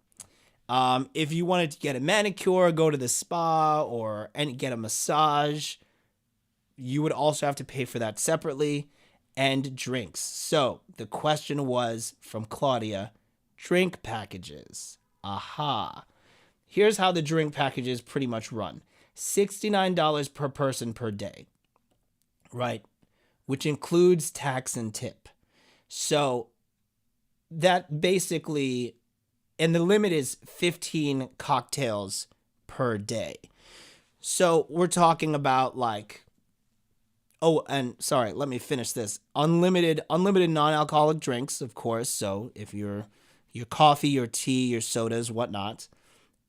[SPEAKER 2] If you wanted to get a manicure, go to the spa, and get a massage, you would also have to pay for that separately. And drinks. So the question was from Claudia, drink packages. Aha. Here's how the drink packages pretty much run. $69 per person per day, right? Which includes tax and tip. So that basically, and the limit is 15 cocktails per day. So we're talking about like, oh, and sorry, let me finish this. Unlimited non-alcoholic drinks, of course. So if your coffee, your tea, your sodas, whatnot,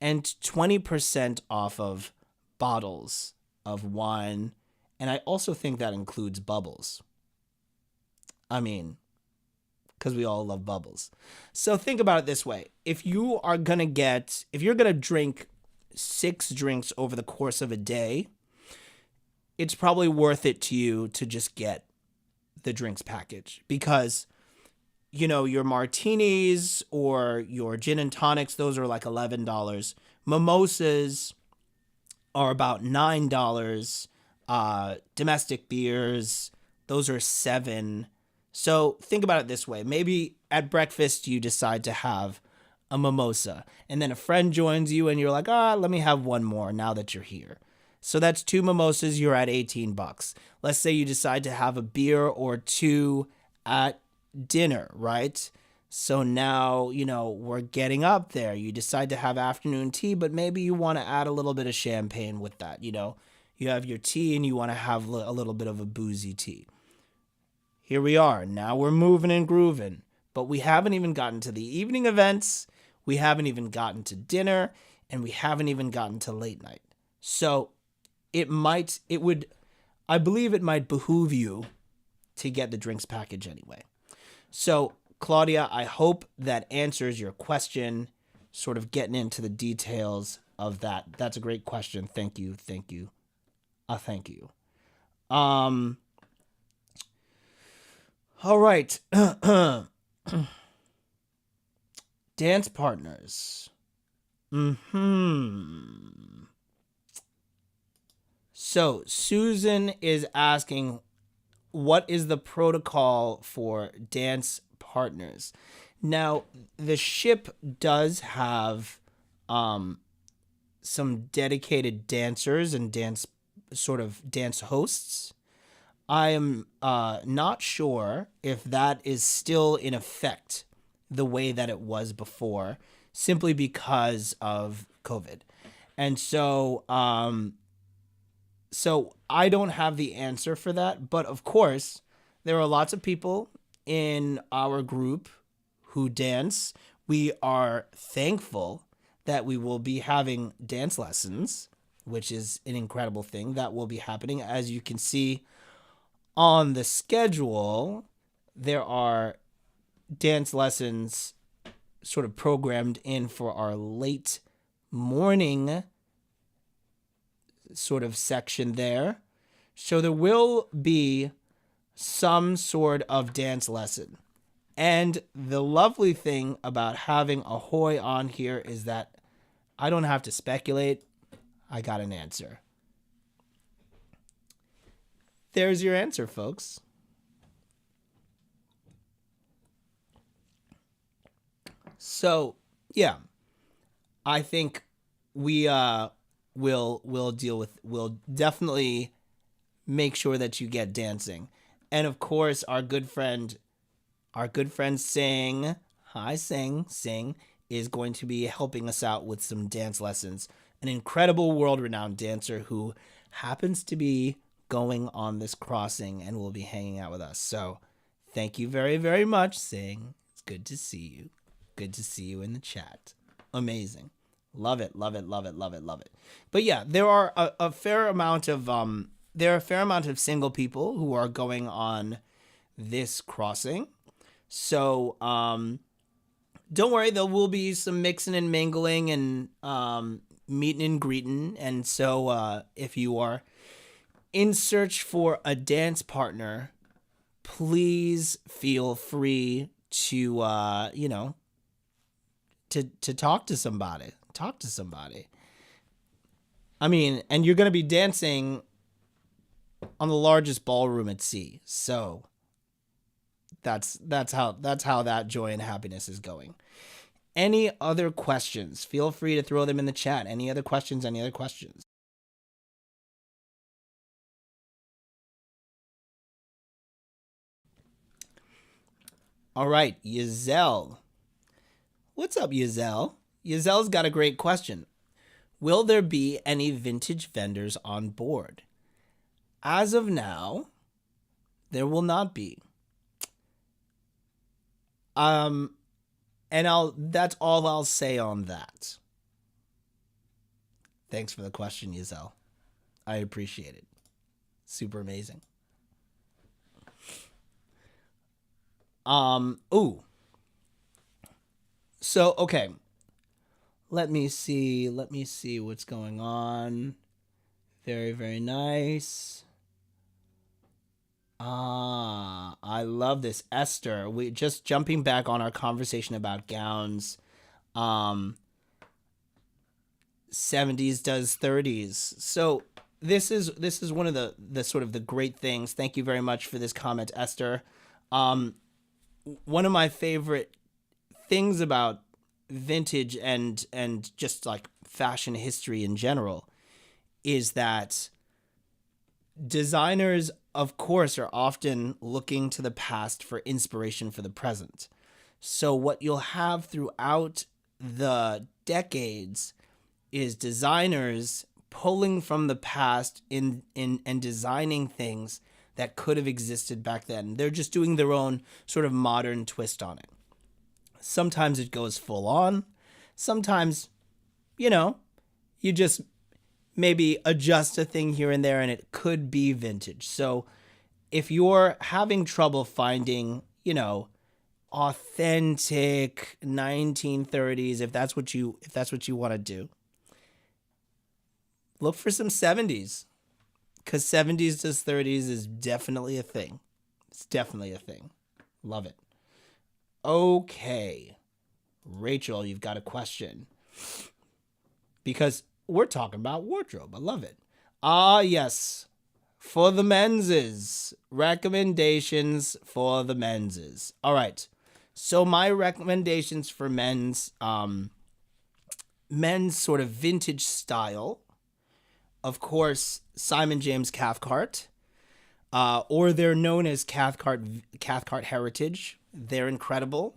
[SPEAKER 2] and 20% off of bottles of wine. And I also think that includes bubbles. I mean, because we all love bubbles. So think about it this way. If you're going to drink 6 drinks over the course of a day, it's probably worth it to you to just get the drinks package because, you know, your martinis or your gin and tonics, those are like $11. Mimosas are about $9. Domestic beers, those are $7. So think about it this way. Maybe at breakfast you decide to have a mimosa and then a friend joins you and you're like, let me have one more now that you're here. So that's 2 mimosas, you're at $18. Let's say you decide to have a beer or 2 at dinner, right? So now, we're getting up there. You decide to have afternoon tea, but maybe you want to add a little bit of champagne with that. You have your tea and you want to have a little bit of a boozy tea. Here we are. Now we're moving and grooving, but we haven't even gotten to the evening events. We haven't even gotten to dinner, and we haven't even gotten to late night. So I believe it might behoove you to get the drinks package anyway. So, Claudia, I hope that answers your question, sort of getting into the details of that. That's a great question. Thank you. Thank you. Thank you. All right. Dance partners. So, Susan is asking, what is the protocol for dance partners? Now, the ship does have some dedicated dancers and dance hosts. I am not sure if that is still in effect the way that it was before, simply because of COVID. And so I don't have the answer for that, but of course, there are lots of people in our group who dance. We are thankful that we will be having dance lessons, which is an incredible thing that will be happening. As you can see on the schedule, there are dance lessons sort of programmed in for our late morning sort of section there. So there will be some sort of dance lesson. And the lovely thing about having Ahoy on here is that I don't have to speculate. I got an answer. There's your answer, folks. So, yeah, I think we'll definitely make sure that you get dancing. And of course, our good friend Sing, hi Sing, is going to be helping us out with some dance lessons. An incredible world-renowned dancer who happens to be going on this crossing and will be hanging out with us. So thank you very, very much, Sing. It's good to see you. Good to see you in the chat. Amazing. Love it, love it, love it, love it, love it. But yeah, there are a fair amount of single people who are going on this crossing. So don't worry, there will be some mixing and mingling and meeting and greeting. And so if you are in search for a dance partner, please feel free to to talk to somebody. I mean, and you're going to be dancing on the largest ballroom at sea. So that's how that joy and happiness is going. Any other questions? Feel free to throw them in the chat. Any other questions? All right, Giselle. What's up, Giselle? Giselle's got a great question. Will there be any vintage vendors on board? As of now, there will not be. And that's all I'll say on that. Thanks for the question, Giselle. I appreciate it. Super amazing. So, okay. Let me see what's going on. Very, very nice. I love this. Esther, we just jumping back on our conversation about gowns. 70s does 30s. So this is one of the sort of the great things. Thank you very much for this comment, Esther. One of my favorite things about vintage and just like fashion history in general is that designers, of course, are often looking to the past for inspiration for the present. So what you'll have throughout the decades is designers pulling from the past in and designing things that could have existed back then. They're just doing their own sort of modern twist on it. Sometimes it goes full on. Sometimes, you just maybe adjust a thing here and there and it could be vintage. So if you're having trouble finding, authentic 1930s, if that's what you want to do, look for some 70s, because 70s to 30s is definitely a thing. It's definitely a thing. Love it. Okay, Rachel, you've got a question, because we're talking about wardrobe. I love it. Yes. For the menses, recommendations for the menses. All right. So my recommendations for men's sort of vintage style. Of course, Simon James Cathcart, or they're known as Cathcart Heritage. They're incredible.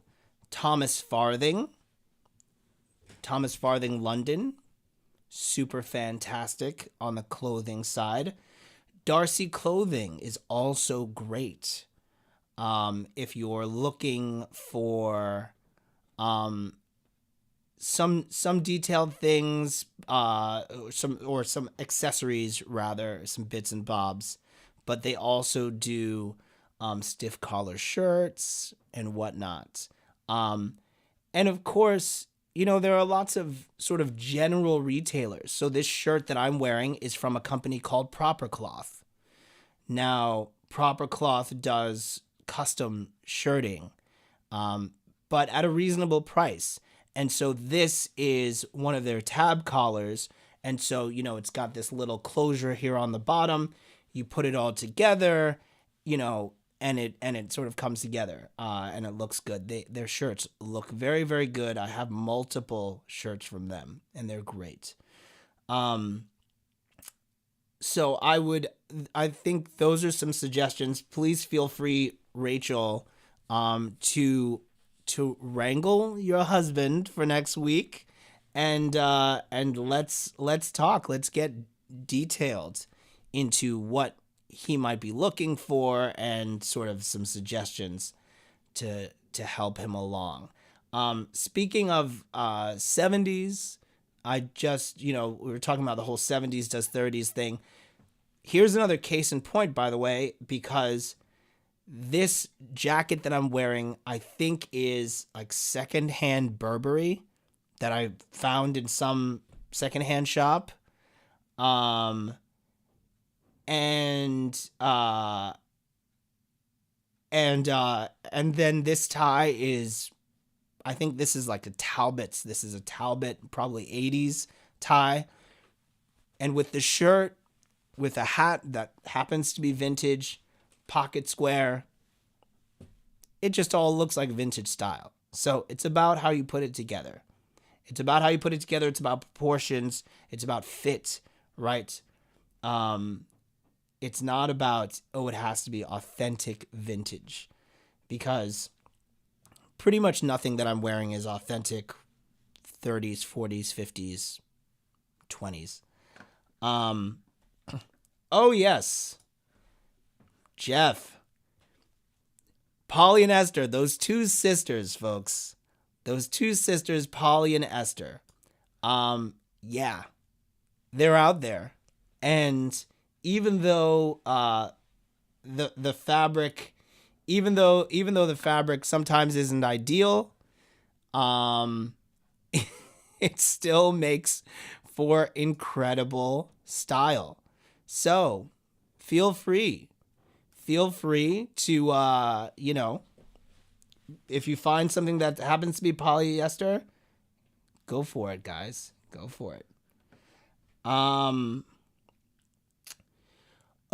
[SPEAKER 2] Thomas Farthing London, super fantastic on the clothing side. Darcy Clothing is also great. If you're looking for some detailed things, some accessories rather, some bits and bobs, but they also do stiff collar shirts and whatnot. And of course, there are lots of sort of general retailers. So this shirt that I'm wearing is from a company called Proper Cloth. Now, Proper Cloth does custom shirting, but at a reasonable price. And so this is one of their tab collars. And so, it's got this little closure here on the bottom. You put it all together, and it sort of comes together, and it looks good. Their shirts look very, very good. I have multiple shirts from them, and they're great. So I think those are some suggestions. Please feel free, Rachel, to wrangle your husband for next week, and let's talk. Let's get detailed into what he might be looking for and sort of some suggestions to help him along. Speaking of 70s, I just, we were talking about the whole 70s does 30s thing. Here's another case in point, by the way, because this jacket that I'm wearing, I think is like secondhand Burberry that I found in some secondhand shop. And then this tie is, I think this is like a Talbot's. This is a Talbot, probably 80s tie. And with the shirt, with a hat that happens to be vintage, pocket square, it just all looks like vintage style. So it's about how you put it together. It's about proportions. It's about fit, right? It's not about, it has to be authentic vintage, because pretty much nothing that I'm wearing is authentic 30s, 40s, 50s, 20s. Oh, yes. Jeff. Polly and Esther, those two sisters, folks. Those two sisters, Polly and Esther. Yeah. They're out there. And even though the fabric, even though the fabric sometimes isn't ideal, it still makes for incredible style. So feel free to, if you find something that happens to be polyester, go for it, guys. Go for it.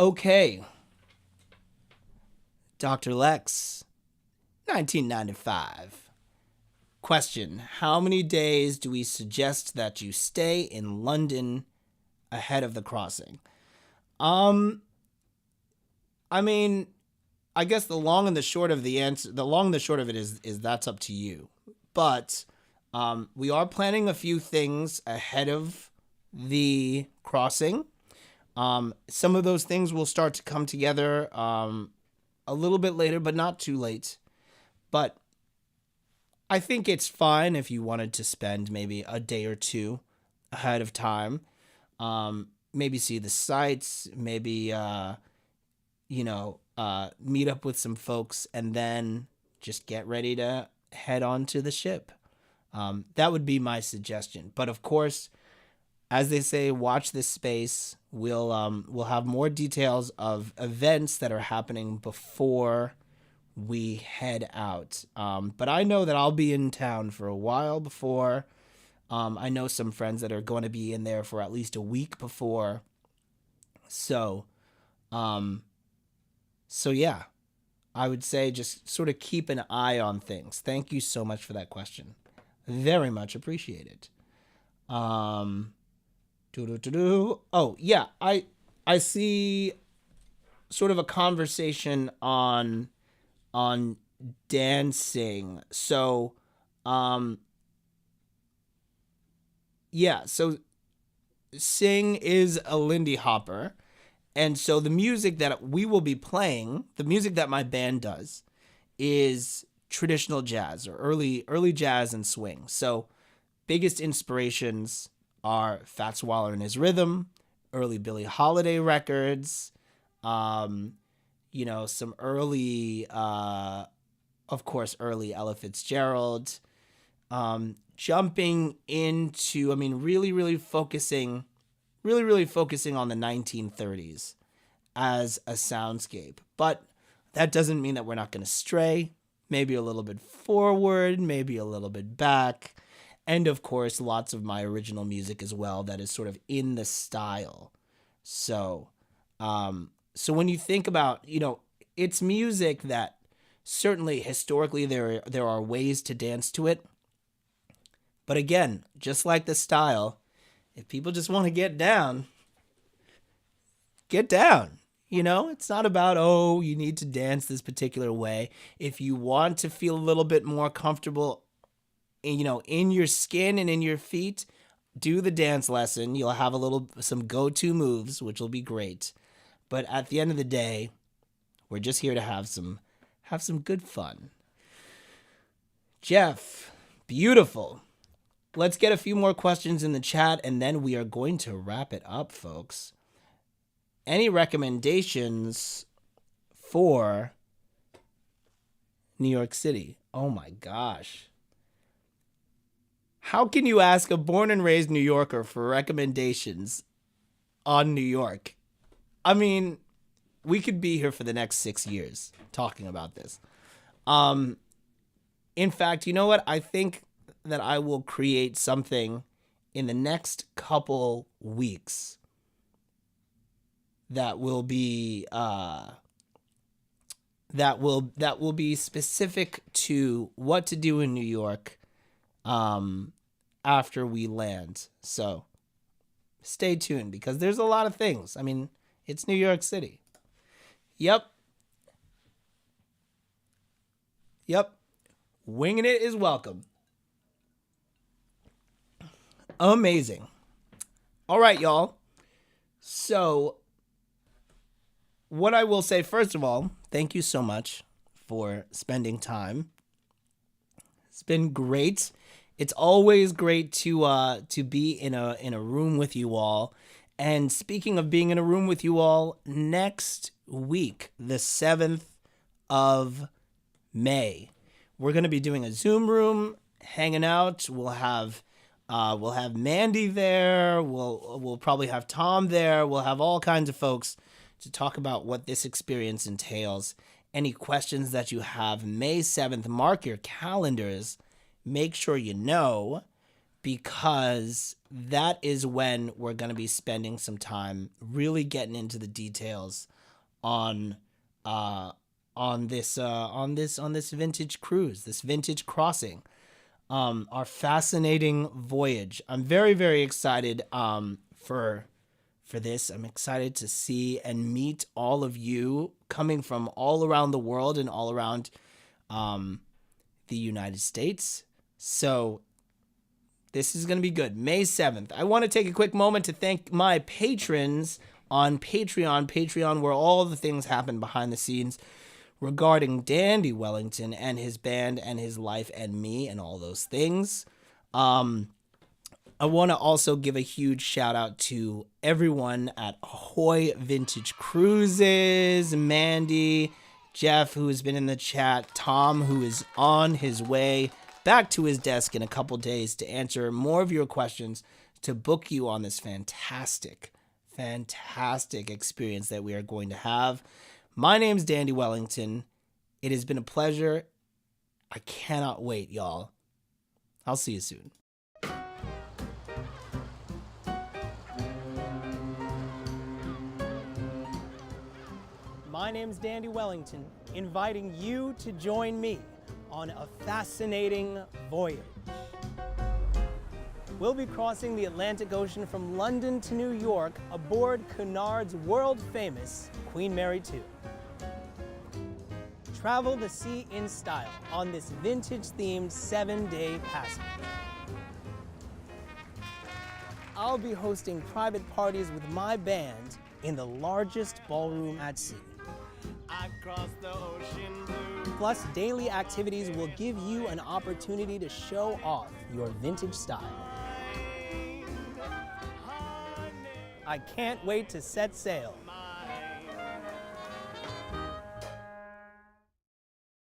[SPEAKER 2] Okay. Dr. Lex, 1995. Question: how many days do we suggest that you stay in London ahead of the crossing? I mean, I guess the long and the short of the answer, the long and the short of it is that's up to you. But we are planning a few things ahead of the crossing. Some of those things will start to come together a little bit later, but not too late. But I think it's fine if you wanted to spend maybe a day or two ahead of time. Maybe see the sights, maybe, meet up with some folks and then just get ready to head on to the ship. That would be my suggestion. But of course, as they say, watch this space. We'll have more details of events that are happening before we head out. But I know that I'll be in town for a while before. I know some friends that are going to be in there for at least a week before. So yeah, I would say just sort of keep an eye on things. Thank you so much for that question. Very much appreciated. Oh, yeah, I see sort of a conversation on dancing. So, yeah, so Sing is a Lindy Hopper. And so the music that we will be playing, the music that my band does, is traditional jazz or early jazz and swing. So biggest inspirations are Fats Waller and His Rhythm, early Billie Holiday records, some early, of course, early Ella Fitzgerald, jumping into, really focusing on the 1930s as a soundscape. But that doesn't mean that we're not going to stray, maybe a little bit forward, maybe a little bit back. And of course, lots of my original music as well that is sort of in the style. So when you think about, it's music that certainly historically there are ways to dance to it. But again, just like the style, if people just want to get down. It's not about, you need to dance this particular way. If you want to feel a little bit more comfortable, in your skin and in your feet, do the dance lesson. You'll have some go-to moves, which will be great. But at the end of the day, we're just here to have some good fun. Jeff, beautiful. Let's get a few more questions in the chat, and then we are going to wrap it up, folks. Any recommendations for New York City? Oh my gosh. How can you ask a born and raised New Yorker for recommendations on New York? We could be here for the next 6 years talking about this. In fact, you know what? I think that I will create something in the next couple weeks that will be specific to what to do in New York after we land. So stay tuned because there's a lot of things. It's New York City. Yep. Winging it is welcome. Amazing. All right, y'all. So what I will say, first of all, thank you so much for spending time. It's been great. It's always great to be in a room with you all. And speaking of being in a room with you all, next week, the 7th of May, we're going to be doing a Zoom room, hanging out. We'll have Mandy there. We'll probably have Tom there. We'll have all kinds of folks to talk about what this experience entails. Any questions that you have, May 7th, mark your calendars. Make sure you know, because that is when we're going to be spending some time really getting into the details on this vintage cruise, this vintage crossing, our fascinating voyage. I'm very, very excited for for this. I'm excited to see and meet all of you coming from all around the world and all around the United States. So this is going to be good. May 7th. I want to take a quick moment to thank my patrons on Patreon, where all the things happen behind the scenes regarding Dandy Wellington and his band and his life and me and all those things. I want to also give a huge shout out to everyone at Ahoy Vintage Cruises, Mandy, Jeff, who has been in the chat, Tom, who is on his way back to his desk in a couple days to answer more of your questions, to book you on this fantastic experience that we are going to have. My name's Dandy Wellington. It has been a pleasure. I cannot wait, y'all. I'll see you soon.
[SPEAKER 3] My name's Dandy Wellington, inviting you to join me on a fascinating voyage. We'll be crossing the Atlantic Ocean from London to New York aboard Cunard's world-famous Queen Mary 2. Travel the sea in style on this vintage-themed 7-day passage. I'll be hosting private parties with my band in the largest ballroom at sea.
[SPEAKER 1] Across the ocean blue.
[SPEAKER 3] Plus, daily activities will give you an opportunity to show off your vintage style. I can't wait to set sail.